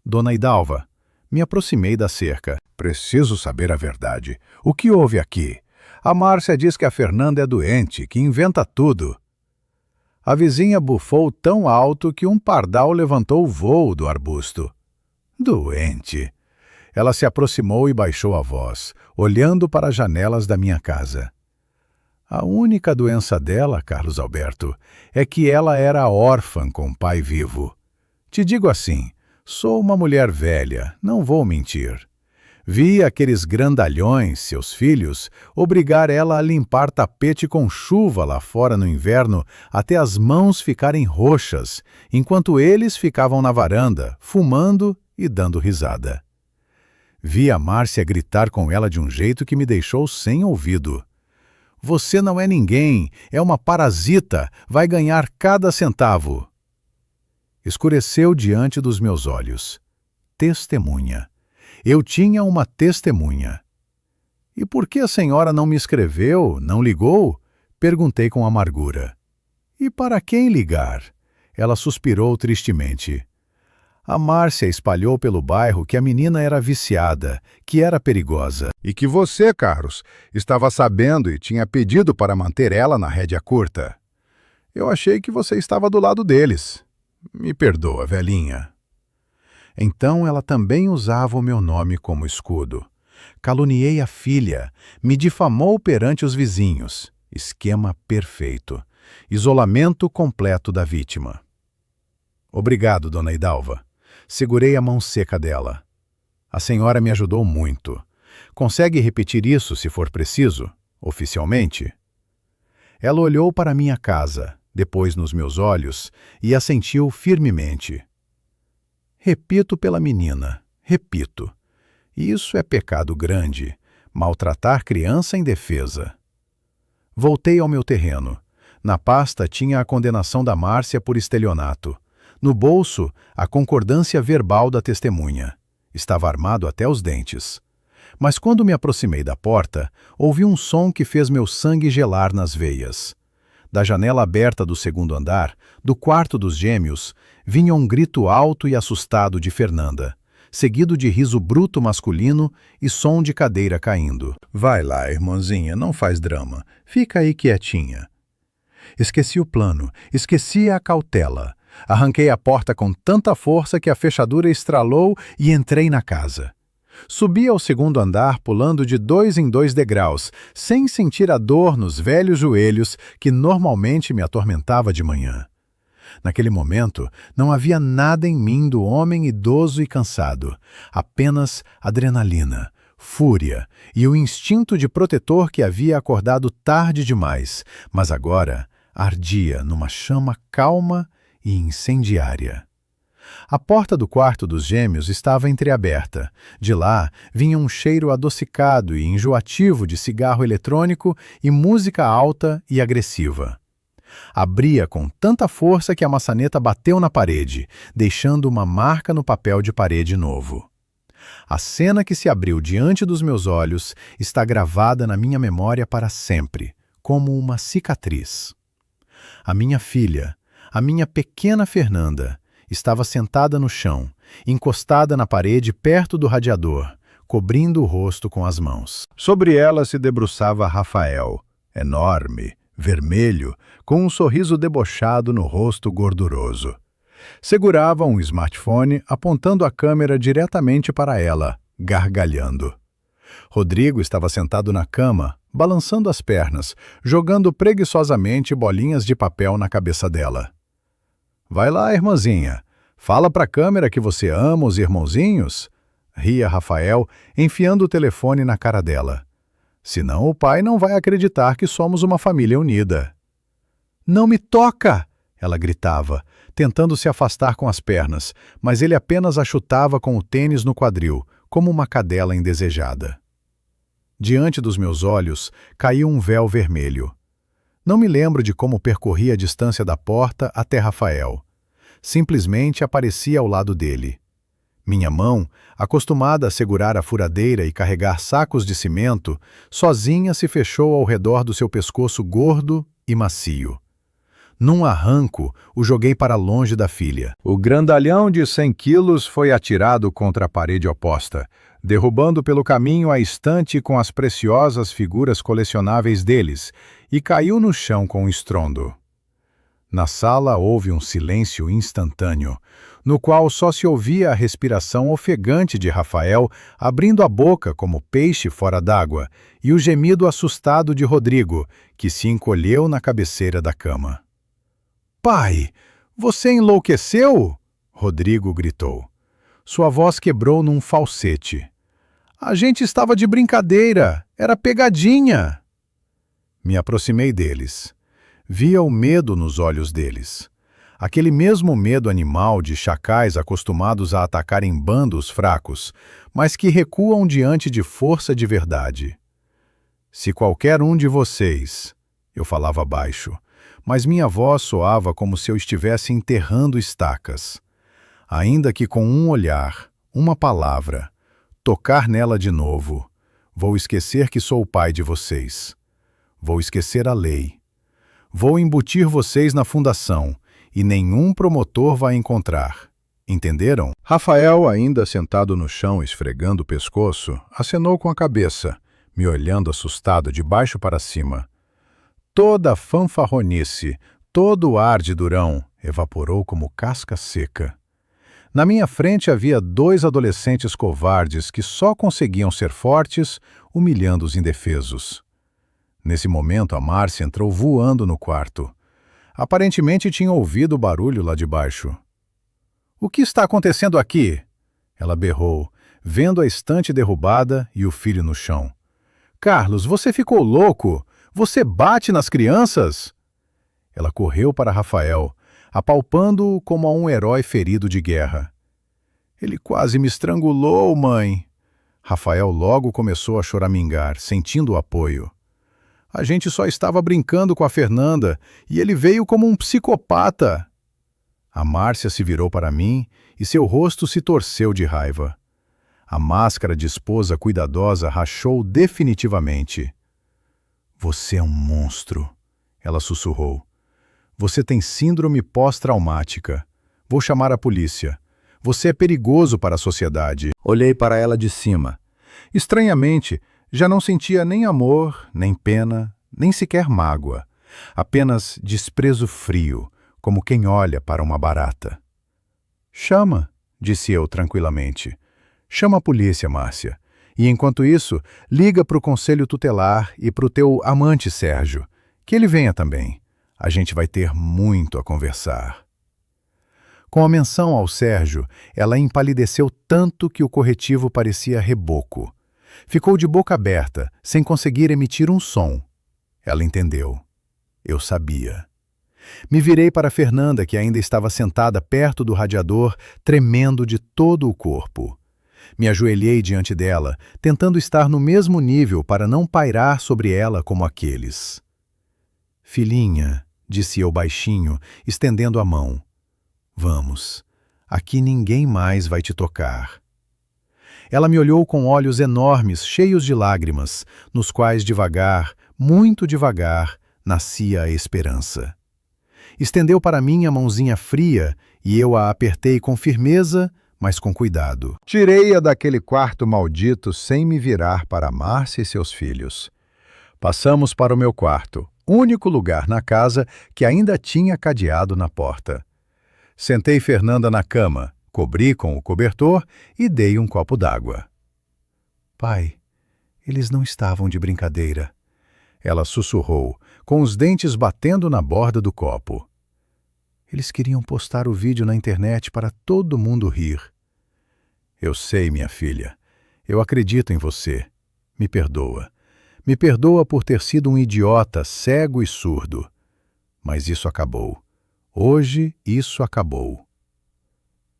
Dona Idalva, me aproximei da cerca. Preciso saber a verdade. O que houve aqui? A Márcia diz que a Fernanda é doente, que inventa tudo. A vizinha bufou tão alto que um pardal levantou o vôo do arbusto. Doente? Ela se aproximou e baixou a voz, olhando para as janelas da minha casa. A única doença dela, Carlos Alberto, é que ela era órfã com pai vivo. Te digo assim, sou uma mulher velha, não vou mentir. Vi aqueles grandalhões, seus filhos, obrigar ela a limpar tapete com chuva lá fora no inverno até as mãos ficarem roxas, enquanto eles ficavam na varanda, fumando e dando risada. Vi a Márcia gritar com ela de um jeito que me deixou sem ouvido. Você não é ninguém, é uma parasita, vai ganhar cada centavo. Escureceu diante dos meus olhos. Testemunha. Eu tinha uma testemunha. E por que a senhora não me escreveu, não ligou? Perguntei com amargura. E para quem ligar? Ela suspirou tristemente. A Márcia espalhou pelo bairro que a menina era viciada, que era perigosa. E que você, Carlos, estava sabendo e tinha pedido para manter ela na rédea curta. Eu achei que você estava do lado deles. Me perdoa, velhinha. Então ela também usava o meu nome como escudo. Caluniei a filha, me difamou perante os vizinhos. Esquema perfeito. Isolamento completo da vítima. Obrigado, dona Idalva. Segurei a mão seca dela. A senhora me ajudou muito. Consegue repetir isso, se for preciso, oficialmente? Ela olhou para minha casa, depois nos meus olhos, e assentiu firmemente. Repito pela menina, repito. Isso é pecado grande, maltratar criança indefesa. Voltei ao meu terreno. Na pasta tinha a condenação da Márcia por estelionato. No bolso, a concordância verbal da testemunha. Estava armado até os dentes. Mas quando me aproximei da porta, ouvi um som que fez meu sangue gelar nas veias. Da janela aberta do segundo andar, do quarto dos gêmeos, vinha um grito alto e assustado de Fernanda. seguido de riso bruto masculino e som de cadeira caindo. Vai lá, irmãzinha, não faz drama. Fica aí quietinha. Esqueci o plano, esqueci a cautela. Arranquei a porta com tanta força que a fechadura estralou e entrei na casa. Subi ao segundo andar pulando de 2 em 2 degraus, sem sentir a dor nos velhos joelhos que normalmente me atormentava de manhã. Naquele momento, não havia nada em mim do homem idoso e cansado, apenas adrenalina, fúria e o instinto de protetor que havia acordado tarde demais, mas agora ardia numa chama calma e incendiária. A porta do quarto dos gêmeos estava entreaberta. De lá vinha um cheiro adocicado e enjoativo de cigarro eletrônico e música alta e agressiva. Abria com tanta força que a maçaneta bateu na parede, deixando uma marca no papel de parede novo. A cena que se abriu diante dos meus olhos está gravada na minha memória para sempre, como uma cicatriz. A minha filha, a minha pequena Fernanda, estava sentada no chão, encostada na parede perto do radiador, cobrindo o rosto com as mãos. Sobre ela se debruçava Rafael, enorme, vermelho, com um sorriso debochado no rosto gorduroso. Segurava um smartphone apontando a câmera diretamente para ela, gargalhando. Rodrigo estava sentado na cama, balançando as pernas, jogando preguiçosamente bolinhas de papel na cabeça dela. Vai lá, irmãzinha. Fala pra câmera que você ama os irmãozinhos? Ria Rafael, enfiando o telefone na cara dela. Senão o pai não vai acreditar que somos uma família unida. Não me toca! Ela gritava, tentando se afastar com as pernas, mas ele apenas a chutava com o tênis no quadril, como uma cadela indesejada. Diante dos meus olhos caiu um véu vermelho. Não me lembro de como percorri a distância da porta até Rafael. Simplesmente apareci ao lado dele. Minha mão, acostumada a segurar a furadeira e carregar sacos de cimento, sozinha se fechou ao redor do seu pescoço gordo e macio. Num arranco, o joguei para longe da filha. O grandalhão de 100 quilos foi atirado contra a parede oposta, derrubando pelo caminho a estante com as preciosas figuras colecionáveis deles, e caiu no chão com estrondo. Na sala houve um silêncio instantâneo, no qual só se ouvia a respiração ofegante de Rafael abrindo a boca como peixe fora d'água, e o gemido assustado de Rodrigo, que se encolheu na cabeceira da cama. "Pai, você enlouqueceu?" Rodrigo gritou. Sua voz quebrou num falsete. "A gente estava de brincadeira, era pegadinha." Me aproximei deles. Via o medo nos olhos deles. Aquele mesmo medo animal de chacais acostumados a atacar em bandos fracos, mas que recuam diante de força de verdade. "Se qualquer um de vocês..." Eu falava baixo, mas minha voz soava como se eu estivesse enterrando estacas. "Ainda que com um olhar, uma palavra, tocar nela de novo, vou esquecer que sou o pai de vocês. Vou esquecer a lei. Vou embutir vocês na fundação, e nenhum promotor vai encontrar. Entenderam?" Rafael, ainda sentado no chão esfregando o pescoço, acenou com a cabeça, me olhando assustado de baixo para cima. Toda a fanfarronice, todo o ar de Durão, evaporou como casca seca. Na minha frente havia 2 adolescentes covardes que só conseguiam ser fortes, humilhando os indefesos. Nesse momento, a Márcia entrou voando no quarto. Aparentemente tinha ouvido o barulho lá de baixo. "O que está acontecendo aqui?" Ela berrou, vendo a estante derrubada e o filho no chão. "Carlos, você ficou louco? Você bate nas crianças?" Ela correu para Rafael, apalpando-o como a um herói ferido de guerra. "Ele quase me estrangulou, mãe." Rafael logo começou a choramingar, sentindo o apoio. "A gente só estava brincando com a Fernanda e ele veio como um psicopata." A Márcia se virou para mim e seu rosto se torceu de raiva. A máscara de esposa cuidadosa rachou definitivamente. "Você é um monstro," ela sussurrou. "Você tem síndrome pós-traumática. Vou chamar a polícia. Você é perigoso para a sociedade. Olhei para ela de cima. Estranhamente, já não sentia nem amor, nem pena, nem sequer mágoa. Apenas desprezo frio, como quem olha para uma barata. Chama, disse eu tranquilamente. Chama a polícia, Márcia. E enquanto isso, liga para o conselho tutelar e para o teu amante Sérgio, que ele venha também. A gente vai ter muito a conversar. Com a menção ao Sérgio, ela empalideceu tanto que o corretivo parecia reboco. Ficou de boca aberta, sem conseguir emitir um som. Ela entendeu. Eu sabia. Me virei para Fernanda, que ainda estava sentada perto do radiador, tremendo de todo o corpo. Me ajoelhei diante dela, tentando estar no mesmo nível para não pairar sobre ela como aqueles. Filhinha, disse eu baixinho, estendendo a mão. Vamos, aqui ninguém mais vai te tocar. Ela me olhou com olhos enormes, cheios de lágrimas, nos quais devagar, muito devagar, nascia a esperança. Estendeu para mim a mãozinha fria e eu a apertei com firmeza, mas com cuidado. Tirei-a daquele quarto maldito sem me virar para Márcia e seus filhos. Passamos para o meu quarto, único lugar na casa que ainda tinha cadeado na porta. Sentei Fernanda na cama, cobri com o cobertor e dei um copo d'água. Pai, eles não estavam de brincadeira. Ela sussurrou, com os dentes batendo na borda do copo. Eles queriam postar o vídeo na internet para todo mundo rir. Eu sei, minha filha. Eu acredito em você. Me perdoa. Me perdoa por ter sido um idiota, cego e surdo. Mas isso acabou. Hoje isso acabou.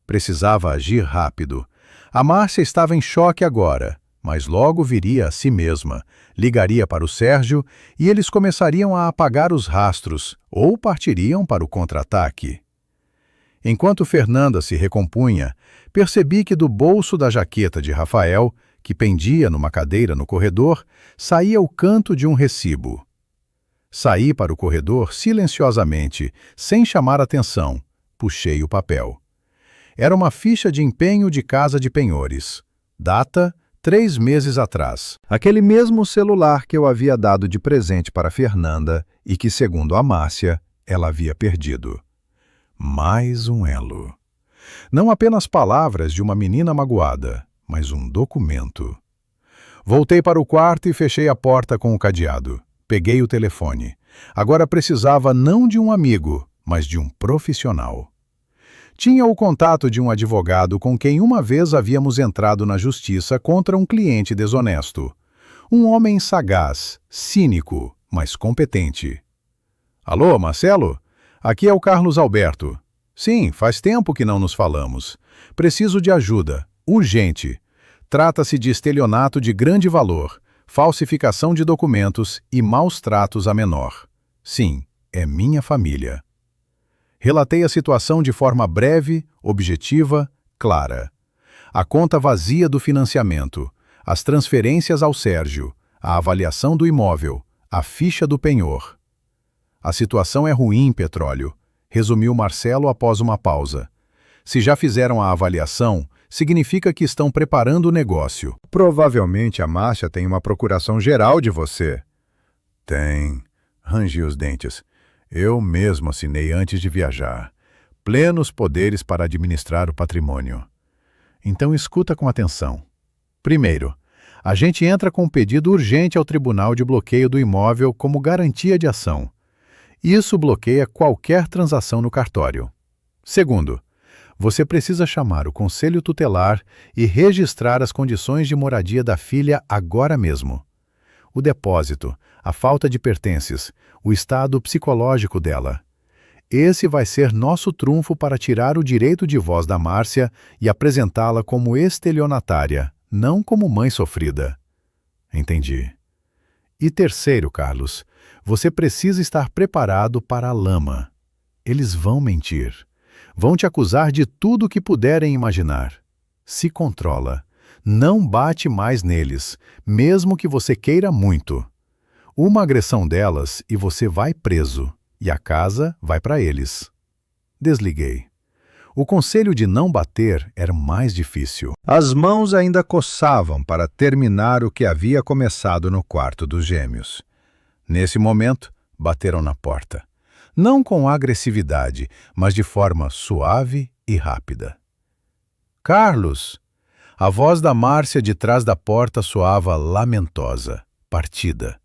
Precisava agir rápido. A Márcia estava em choque agora, mas logo viria a si mesma, ligaria para o Sérgio e eles começariam a apagar os rastros ou partiriam para o contra-ataque. Enquanto Fernanda se recompunha, percebi que do bolso da jaqueta de Rafael, que pendia numa cadeira no corredor, saía o canto de um recibo. Saí para o corredor silenciosamente, sem chamar atenção. Puxei o papel. Era uma ficha de empenho de casa de penhores. Data, 3 meses atrás. Aquele mesmo celular que eu havia dado de presente para Fernanda e que, segundo a Márcia, ela havia perdido. Mais um elo. Não apenas palavras de uma menina magoada, mas um documento. Voltei para o quarto e fechei a porta com o cadeado. Peguei o telefone. Agora precisava não de um amigo, mas de um profissional. Tinha o contato de um advogado com quem uma vez havíamos entrado na justiça contra um cliente desonesto. Um homem sagaz, cínico, mas competente. Alô, Marcelo? Aqui é o Carlos Alberto. Sim, faz tempo que não nos falamos. Preciso de ajuda, urgente. Trata-se de estelionato de grande valor, falsificação de documentos e maus tratos a menor. Sim, é minha família. Relatei a situação de forma breve, objetiva, clara. A conta vazia do financiamento, as transferências ao Sérgio, a avaliação do imóvel, a ficha do penhor. A situação é ruim, Petróleo, resumiu Marcelo após uma pausa. Se já fizeram a avaliação, significa que estão preparando o negócio. Provavelmente a Márcia tem uma procuração geral de você. Tem. Rangi os dentes. Eu mesmo assinei antes de viajar. Plenos poderes para administrar o patrimônio. Então escuta com atenção. Primeiro, a gente entra com um pedido urgente ao Tribunal de Bloqueio do Imóvel como garantia de ação. Isso bloqueia qualquer transação no cartório. Segundo, você precisa chamar o Conselho Tutelar e registrar as condições de moradia da filha agora mesmo. O depósito, a falta de pertences, o estado psicológico dela. Esse vai ser nosso trunfo para tirar o direito de voz da Márcia e apresentá-la como estelionatária, não como mãe sofrida. Entendi. E terceiro, Carlos, você precisa estar preparado para a lama. Eles vão mentir. Vão te acusar de tudo o que puderem imaginar. Se controla. Não bate mais neles, mesmo que você queira muito. Uma agressão delas e você vai preso, e a casa vai para eles. Desliguei. O conselho de não bater era mais difícil. As mãos ainda coçavam para terminar o que havia começado no quarto dos gêmeos. Nesse momento, bateram na porta. Não com agressividade, mas de forma suave e rápida. Carlos! A voz da Márcia de trás da porta soava lamentosa, partida.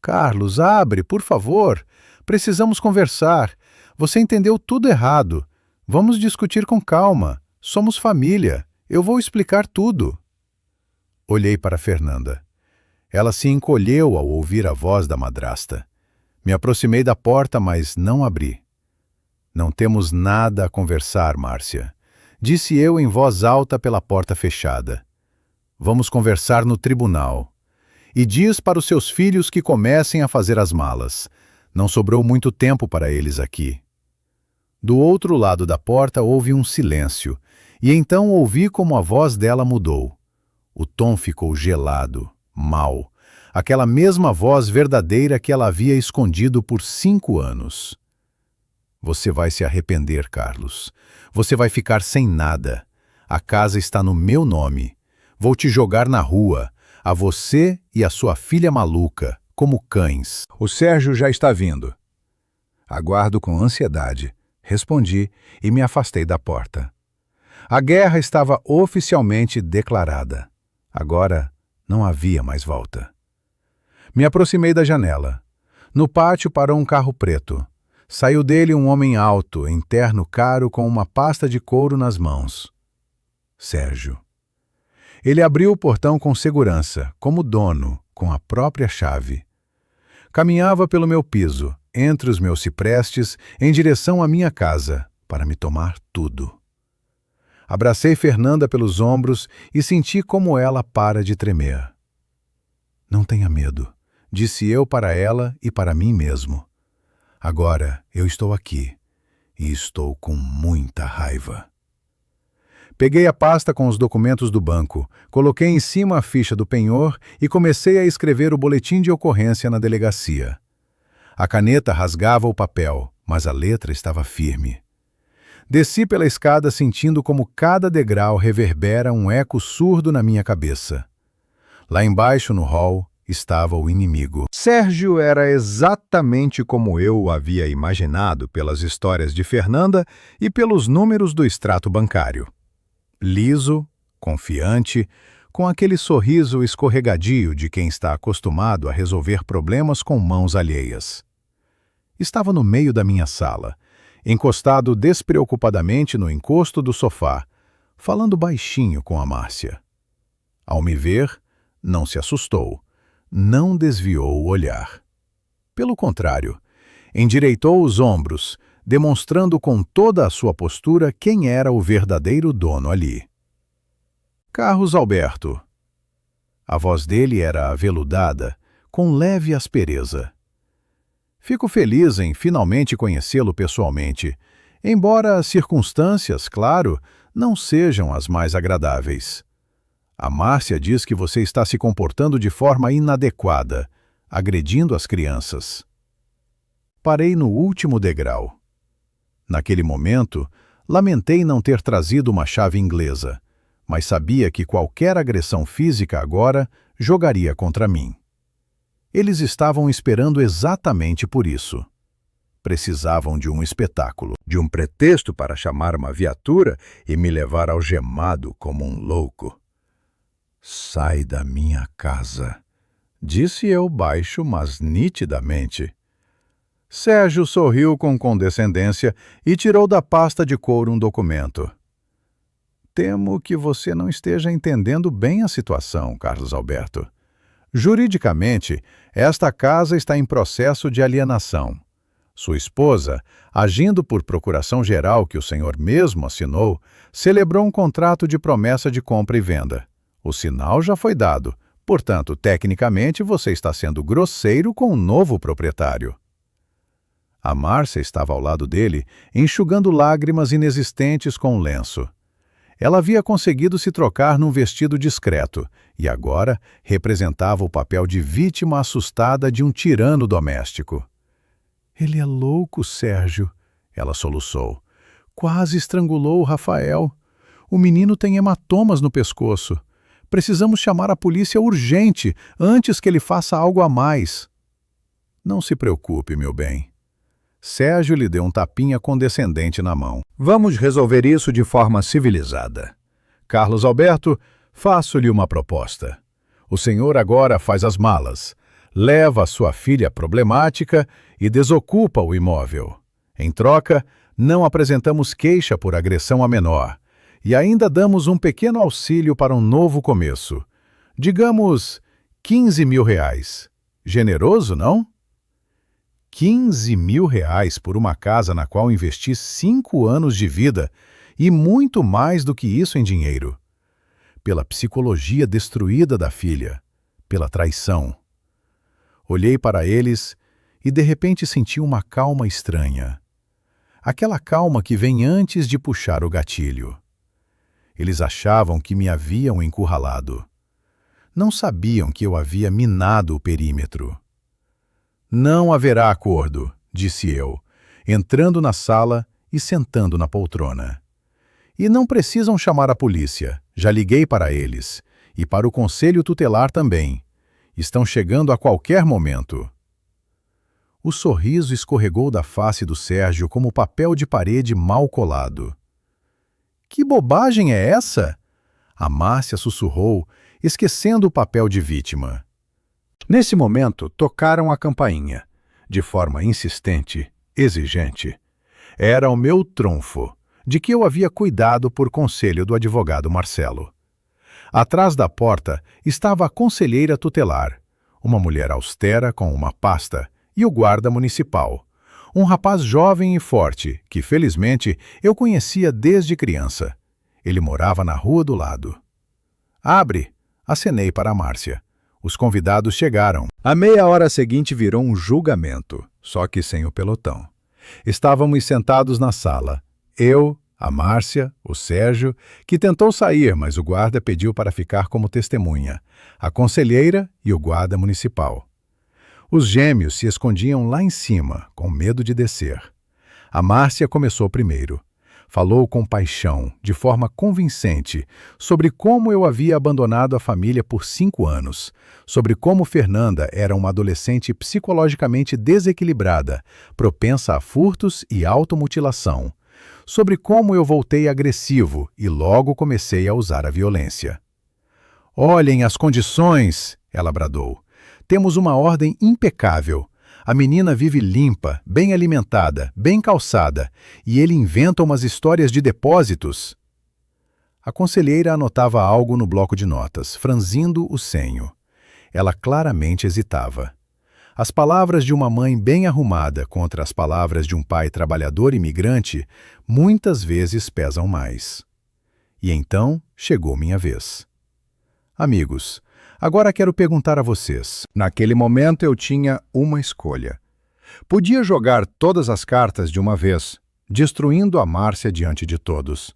Carlos, abre, por favor. Precisamos conversar. Você entendeu tudo errado. Vamos discutir com calma. Somos família. Eu vou explicar tudo. Olhei para Fernanda. Ela se encolheu ao ouvir a voz da madrasta. Me aproximei da porta, mas não abri. Não temos nada a conversar, Márcia. Disse eu em voz alta pela porta fechada. Vamos conversar no tribunal. E diz para os seus filhos que comecem a fazer as malas. Não sobrou muito tempo para eles aqui. Do outro lado da porta houve um silêncio, e então ouvi como a voz dela mudou. O tom ficou gelado, mau. Aquela mesma voz verdadeira que ela havia escondido por 5 anos. Você vai se arrepender, Carlos. Você vai ficar sem nada. A casa está no meu nome. Vou te jogar na rua, a você e a sua filha maluca, como cães. O Sérgio já está vindo. Aguardo com ansiedade. Respondi e me afastei da porta. A guerra estava oficialmente declarada. Agora não havia mais volta. Me aproximei da janela. No pátio parou um carro preto. Saiu dele um homem alto, em terno caro, com uma pasta de couro nas mãos. Sérgio. Ele abriu o portão com segurança, como dono, com a própria chave. Caminhava pelo meu piso, entre os meus ciprestes, em direção à minha casa, para me tomar tudo. Abracei Fernanda pelos ombros e senti como ela para de tremer. Não tenha medo, disse eu para ela e para mim mesmo. Agora eu estou aqui e estou com muita raiva. Peguei a pasta com os documentos do banco, coloquei em cima a ficha do penhor e comecei a escrever o boletim de ocorrência na delegacia. A caneta rasgava o papel, mas a letra estava firme. Desci pela escada sentindo como cada degrau reverbera um eco surdo na minha cabeça. Lá embaixo, no hall, estava o inimigo. Sérgio era exatamente como eu o havia imaginado pelas histórias de Fernanda e pelos números do extrato bancário. Liso, confiante, com aquele sorriso escorregadio de quem está acostumado a resolver problemas com mãos alheias. Estava no meio da minha sala, encostado despreocupadamente no encosto do sofá, falando baixinho com a Márcia. Ao me ver, não se assustou, não desviou o olhar. Pelo contrário, endireitou os ombros, demonstrando com toda a sua postura quem era o verdadeiro dono ali. Carlos Alberto. A voz dele era aveludada, com leve aspereza. Fico feliz em finalmente conhecê-lo pessoalmente, embora as circunstâncias, claro, não sejam as mais agradáveis. A Márcia diz que você está se comportando de forma inadequada, agredindo as crianças. Parei no último degrau. Naquele momento, lamentei não ter trazido uma chave inglesa, mas sabia que qualquer agressão física agora jogaria contra mim. Eles estavam esperando exatamente por isso. Precisavam de um espetáculo, de um pretexto para chamar uma viatura e me levar algemado como um louco. Sai da minha casa, disse eu baixo, mas nitidamente. Sérgio sorriu com condescendência e tirou da pasta de couro um documento. Temo que você não esteja entendendo bem a situação, Carlos Alberto. Juridicamente, esta casa está em processo de alienação. Sua esposa, agindo por procuração geral que o senhor mesmo assinou, celebrou um contrato de promessa de compra e venda. O sinal já foi dado, portanto, tecnicamente, você está sendo grosseiro com o novo proprietário. A Márcia estava ao lado dele, enxugando lágrimas inexistentes com um lenço. Ela havia conseguido se trocar num vestido discreto e agora representava o papel de vítima assustada de um tirano doméstico. Ele é louco, Sérgio, ela soluçou. Quase estrangulou o Rafael. O menino tem hematomas no pescoço. Precisamos chamar a polícia urgente, antes que ele faça algo a mais. Não se preocupe, meu bem. Sérgio lhe deu um tapinha condescendente na mão. Vamos resolver isso de forma civilizada. Carlos Alberto, faço-lhe uma proposta. O senhor agora faz as malas, leva a sua filha problemática e desocupa o imóvel. Em troca, não apresentamos queixa por agressão a menor e ainda damos um pequeno auxílio para um novo começo. Digamos, R$ 15.000. Generoso, não? R$ 15.000 por uma casa na qual investi 5 anos de vida e muito mais do que isso em dinheiro. Pela psicologia destruída da filha, pela traição. Olhei para eles e de repente senti uma calma estranha. Aquela calma que vem antes de puxar o gatilho. Eles achavam que me haviam encurralado. Não sabiam que eu havia minado o perímetro. Não haverá acordo, disse eu, entrando na sala e sentando na poltrona. E não precisam chamar a polícia, já liguei para eles, e para o conselho tutelar também. Estão chegando a qualquer momento. O sorriso escorregou da face do Sérgio como papel de parede mal colado. Que bobagem é essa? A Márcia sussurrou, esquecendo o papel de vítima. Nesse momento, tocaram a campainha, de forma insistente, exigente. Era o meu trunfo, de que eu havia cuidado por conselho do advogado Marcelo. Atrás da porta estava a conselheira tutelar, uma mulher austera com uma pasta, e o guarda municipal, um rapaz jovem e forte, que felizmente eu conhecia desde criança. Ele morava na rua do lado. Abre, acenei para a Márcia. Os convidados chegaram. A meia hora seguinte virou um julgamento, só que sem o pelotão. Estávamos sentados na sala. Eu, a Márcia, o Sérgio, que tentou sair, mas o guarda pediu para ficar como testemunha, a conselheira e o guarda municipal. Os gêmeos se escondiam lá em cima, com medo de descer. A Márcia começou primeiro. Falou com paixão, de forma convincente, sobre como eu havia abandonado a família por 5 anos, sobre como Fernanda era uma adolescente psicologicamente desequilibrada, propensa a furtos e automutilação, sobre como eu voltei agressivo e logo comecei a usar a violência. Olhem as condições, ela bradou. Temos uma ordem impecável. A menina vive limpa, bem alimentada, bem calçada, e ele inventa umas histórias de depósitos. A conselheira anotava algo no bloco de notas, franzindo o senho. Ela claramente hesitava. As palavras de uma mãe bem arrumada contra as palavras de um pai trabalhador imigrante muitas vezes pesam mais. E então chegou minha vez. Amigos, agora quero perguntar a vocês. Naquele momento eu tinha uma escolha. Podia jogar todas as cartas de uma vez, destruindo a Márcia diante de todos.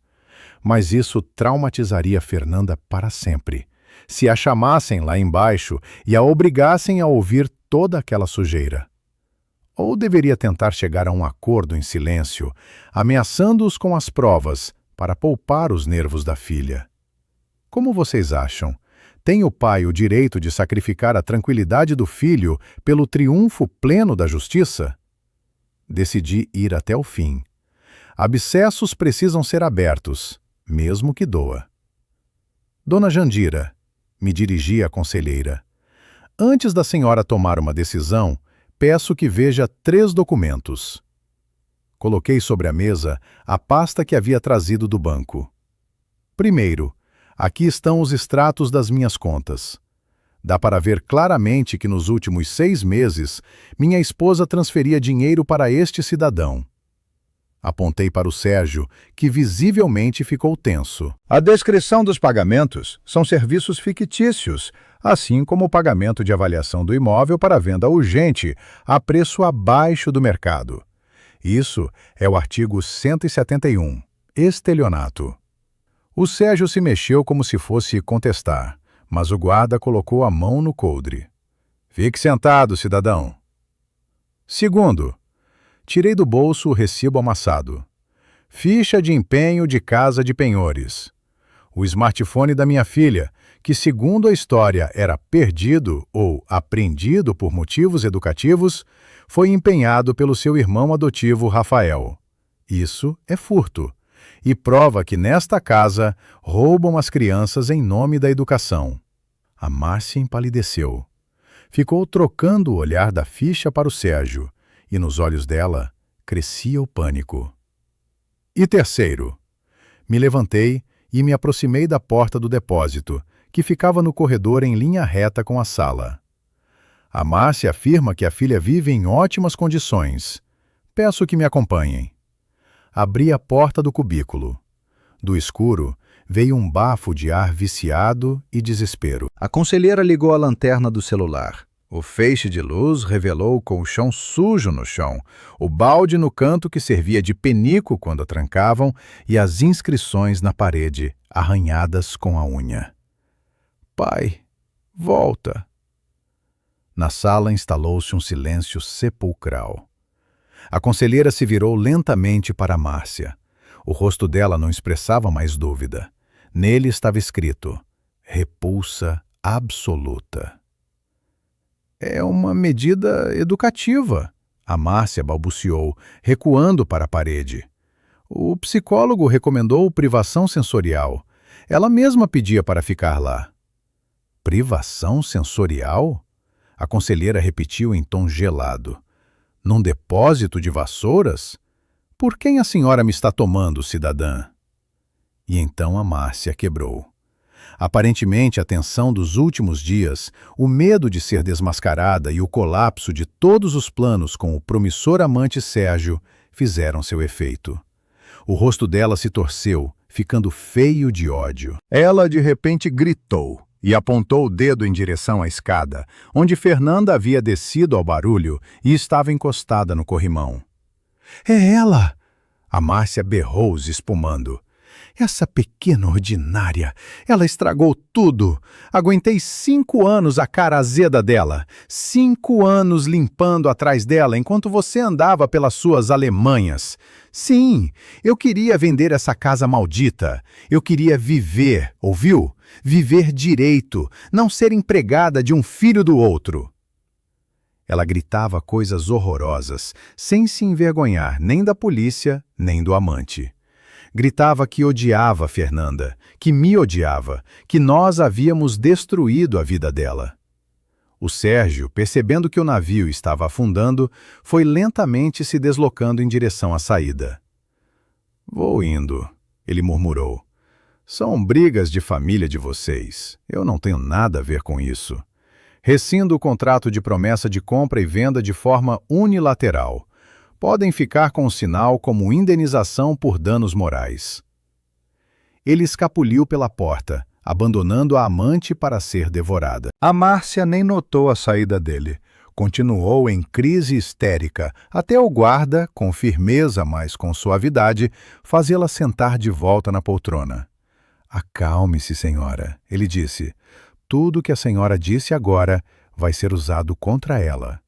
Mas isso traumatizaria Fernanda para sempre, se a chamassem lá embaixo e a obrigassem a ouvir toda aquela sujeira. Ou deveria tentar chegar a um acordo em silêncio, ameaçando-os com as provas, para poupar os nervos da filha. Como vocês acham? Tem o pai o direito de sacrificar a tranquilidade do filho pelo triunfo pleno da justiça? Decidi ir até o fim. Abscessos precisam ser abertos, mesmo que doa. Dona Jandira, me dirigi à conselheira, antes da senhora tomar uma decisão, peço que veja 3 documentos. Coloquei sobre a mesa a pasta que havia trazido do banco. Primeiro, aqui estão os extratos das minhas contas. Dá para ver claramente que nos últimos 6 meses, minha esposa transferia dinheiro para este cidadão. Apontei para o Sérgio, que visivelmente ficou tenso. A descrição dos pagamentos são serviços fictícios, assim como o pagamento de avaliação do imóvel para venda urgente, a preço abaixo do mercado. Isso é o artigo 171, estelionato. O Sérgio se mexeu como se fosse contestar, mas o guarda colocou a mão no coldre. Fique sentado, cidadão. Segundo, tirei do bolso o recibo amassado. Ficha de empenho de casa de penhores. O smartphone da minha filha, que segundo a história era perdido ou apreendido por motivos educativos, foi empenhado pelo seu irmão adotivo Rafael. Isso é furto e prova que nesta casa roubam as crianças em nome da educação. A Márcia empalideceu. Ficou trocando o olhar da ficha para o Sérgio e nos olhos dela crescia o pânico. E terceiro, me levantei e me aproximei da porta do depósito, que ficava no corredor em linha reta com a sala. A Márcia afirma que a filha vive em ótimas condições. Peço que me acompanhem. Abri a porta do cubículo. Do escuro, veio um bafo de ar viciado e desespero. A conselheira ligou a lanterna do celular. O feixe de luz revelou o colchão sujo no chão, o balde no canto que servia de penico quando a trancavam e as inscrições na parede, arranhadas com a unha. Pai, volta. Na sala instalou-se um silêncio sepulcral. A conselheira se virou lentamente para Márcia. O rosto dela não expressava mais dúvida. Nele estava escrito: repulsa absoluta. É uma medida educativa, a Márcia balbuciou, recuando para a parede. O psicólogo recomendou privação sensorial. Ela mesma pedia para ficar lá. Privação sensorial? A conselheira repetiu em tom gelado. Num depósito de vassouras? Por quem a senhora me está tomando, cidadã? E então a Márcia quebrou. Aparentemente, a tensão dos últimos dias, o medo de ser desmascarada e o colapso de todos os planos com o promissor amante Sérgio fizeram seu efeito. O rosto dela se torceu, ficando feio de ódio. Ela de repente gritou e apontou o dedo em direção à escada, onde Fernanda havia descido ao barulho e estava encostada no corrimão. É ela! A Márcia berrou, espumando. Essa pequena ordinária, ela estragou tudo. Aguentei 5 anos a cara azeda dela, 5 anos limpando atrás dela enquanto você andava pelas suas Alemanhas. Sim, eu queria vender essa casa maldita. Eu queria viver, ouviu? Viver direito, não ser empregada de um filho do outro. Ela gritava coisas horrorosas, sem se envergonhar nem da polícia, nem do amante. Gritava que odiava Fernanda, que me odiava, que nós havíamos destruído a vida dela. O Sérgio, percebendo que o navio estava afundando, foi lentamente se deslocando em direção à saída. Vou indo, ele murmurou. São brigas de família de vocês. Eu não tenho nada a ver com isso. Rescindo o contrato de promessa de compra e venda de forma unilateral. Podem ficar com o sinal como indenização por danos morais. Ele escapuliu pela porta, abandonando a amante para ser devorada. A Márcia nem notou a saída dele. Continuou em crise histérica, até o guarda, com firmeza, mas com suavidade, fazê-la sentar de volta na poltrona. Acalme-se, senhora, ele disse. Tudo que a senhora disse agora vai ser usado contra ela.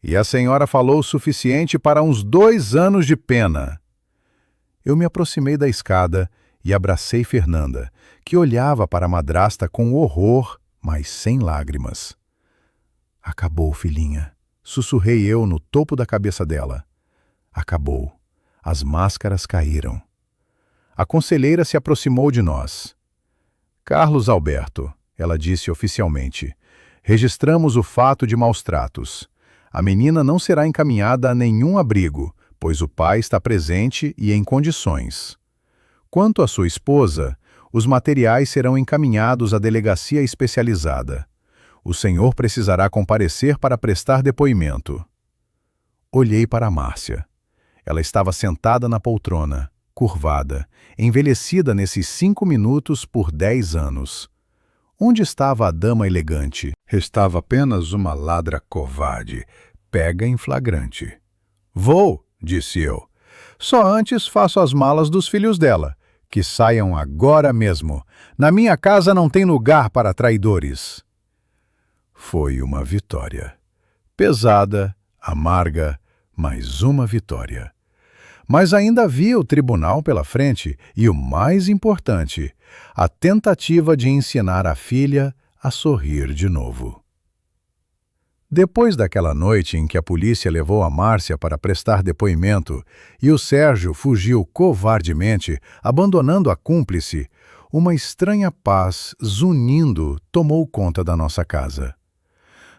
E a senhora falou o suficiente para uns 2 anos de pena. Eu me aproximei da escada e abracei Fernanda, que olhava para a madrasta com horror, mas sem lágrimas. Acabou, filhinha, sussurrei eu no topo da cabeça dela. Acabou. As máscaras caíram. A conselheira se aproximou de nós. Carlos Alberto, ela disse oficialmente, registramos o fato de maus-tratos. A menina não será encaminhada a nenhum abrigo, pois o pai está presente e em condições. Quanto à sua esposa, os materiais serão encaminhados à delegacia especializada. O senhor precisará comparecer para prestar depoimento. Olhei para a Márcia. Ela estava sentada na poltrona, curvada, envelhecida nesses 5 minutos por 10 anos. Onde estava a dama elegante? Restava apenas uma ladra covarde, pega em flagrante. Vou, disse eu. Só antes faço as malas dos filhos dela, que saiam agora mesmo. Na minha casa não tem lugar para traidores. Foi uma vitória. Pesada, amarga, mas uma vitória. Mas ainda havia o tribunal pela frente e, o mais importante, a tentativa de ensinar a filha a sorrir de novo. Depois daquela noite em que a polícia levou a Márcia para prestar depoimento e o Sérgio fugiu covardemente, abandonando a cúmplice, uma estranha paz zunindo tomou conta da nossa casa.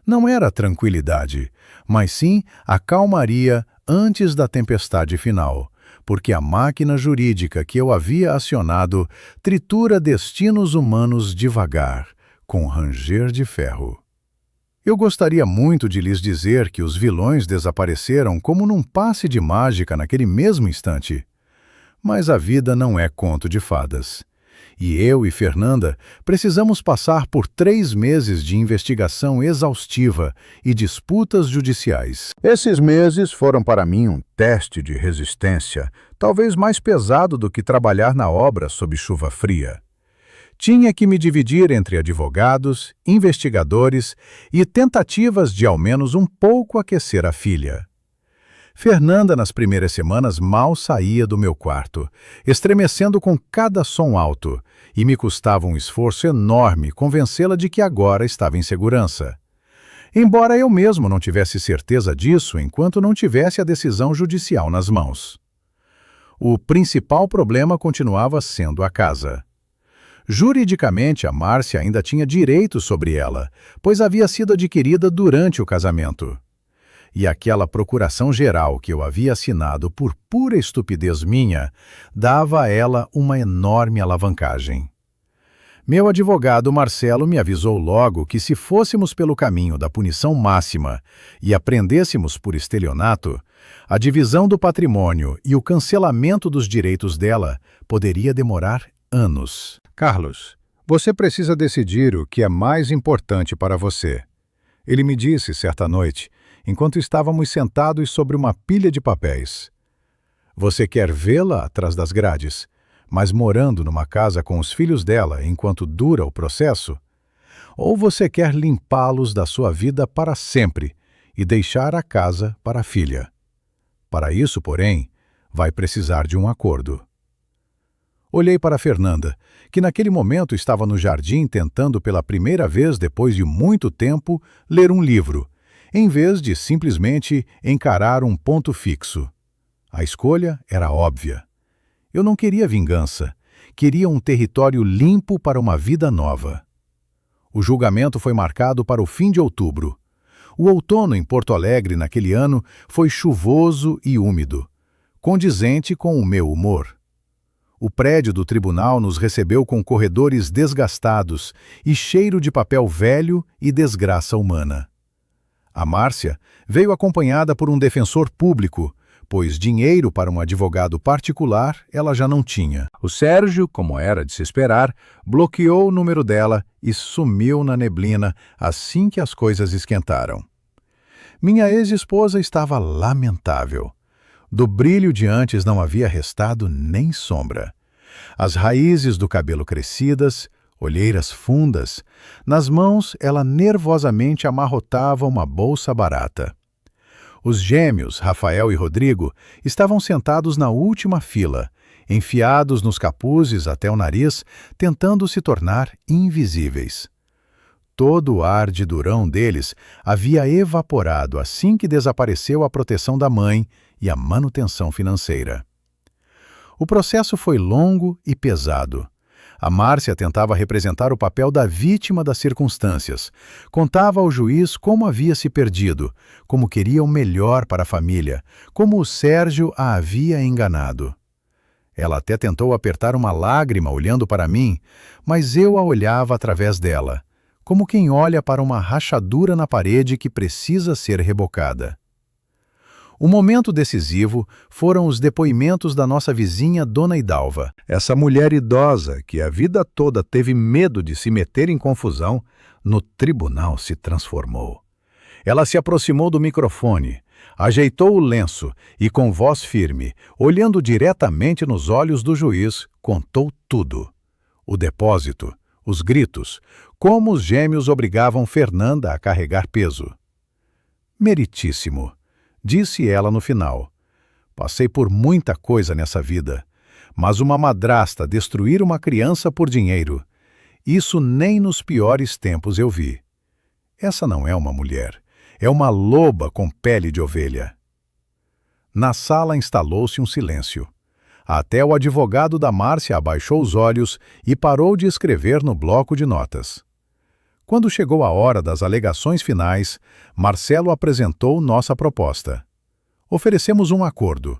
Não era tranquilidade, mas sim a calmaria antes da tempestade final, porque a máquina jurídica que eu havia acionado tritura destinos humanos devagar, com ranger de ferro. Eu gostaria muito de lhes dizer que os vilões desapareceram como num passe de mágica naquele mesmo instante. Mas a vida não é conto de fadas. E eu e Fernanda precisamos passar por 3 meses de investigação exaustiva e disputas judiciais. Esses meses foram para mim um teste de resistência, talvez mais pesado do que trabalhar na obra sob chuva fria. Tinha que me dividir entre advogados, investigadores e tentativas de ao menos um pouco aquecer a filha. Fernanda, nas primeiras semanas, mal saía do meu quarto, estremecendo com cada som alto, e me custava um esforço enorme convencê-la de que agora estava em segurança. Embora eu mesmo não tivesse certeza disso enquanto não tivesse a decisão judicial nas mãos. O principal problema continuava sendo a casa. Juridicamente, a Márcia ainda tinha direitos sobre ela, pois havia sido adquirida durante o casamento. E aquela procuração geral que eu havia assinado por pura estupidez minha, dava a ela uma enorme alavancagem. Meu advogado Marcelo me avisou logo que se fôssemos pelo caminho da punição máxima e a prendêssemos por estelionato, a divisão do patrimônio e o cancelamento dos direitos dela poderia demorar anos. Carlos, você precisa decidir o que é mais importante para você. Ele me disse certa noite, enquanto estávamos sentados sobre uma pilha de papéis. Você quer vê-la atrás das grades, mas morando numa casa com os filhos dela enquanto dura o processo? Ou você quer limpá-los da sua vida para sempre e deixar a casa para a filha? Para isso, porém, vai precisar de um acordo. Olhei para Fernanda, que naquele momento estava no jardim tentando pela primeira vez depois de muito tempo ler um livro, em vez de simplesmente encarar um ponto fixo. A escolha era óbvia. Eu não queria vingança, queria um território limpo para uma vida nova. O julgamento foi marcado para o fim de outubro. O outono em Porto Alegre naquele ano foi chuvoso e úmido, condizente com o meu humor. O prédio do tribunal nos recebeu com corredores desgastados e cheiro de papel velho e desgraça humana. A Márcia veio acompanhada por um defensor público, pois dinheiro para um advogado particular ela já não tinha. O Sérgio, como era de se esperar, bloqueou o número dela e sumiu na neblina assim que as coisas esquentaram. Minha ex-esposa estava lamentável. Do brilho de antes não havia restado nem sombra. As raízes do cabelo crescidas, olheiras fundas, nas mãos ela nervosamente amarrotava uma bolsa barata. Os gêmeos, Rafael e Rodrigo, estavam sentados na última fila, enfiados nos capuzes até o nariz, tentando se tornar invisíveis. Todo o ar de durão deles havia evaporado assim que desapareceu a proteção da mãe e a manutenção financeira. O processo foi longo e pesado. A Márcia tentava representar o papel da vítima das circunstâncias. Contava ao juiz como havia se perdido, como queria o melhor para a família, como o Sérgio a havia enganado. Ela até tentou apertar uma lágrima olhando para mim, mas eu a olhava através dela, como quem olha para uma rachadura na parede que precisa ser rebocada. O momento decisivo foram os depoimentos da nossa vizinha Dona Idalva. Essa mulher idosa, que a vida toda teve medo de se meter em confusão, no tribunal se transformou. Ela se aproximou do microfone, ajeitou o lenço e, com voz firme, olhando diretamente nos olhos do juiz, contou tudo. O depósito, os gritos, como os gêmeos obrigavam Fernanda a carregar peso. Meritíssimo, disse ela no final. Passei por muita coisa nessa vida, mas uma madrasta destruir uma criança por dinheiro, isso nem nos piores tempos eu vi. Essa não é uma mulher, é uma loba com pele de ovelha. Na sala instalou-se um silêncio. Até o advogado da Márcia abaixou os olhos e parou de escrever no bloco de notas. Quando chegou a hora das alegações finais, Marcelo apresentou nossa proposta. Oferecemos um acordo.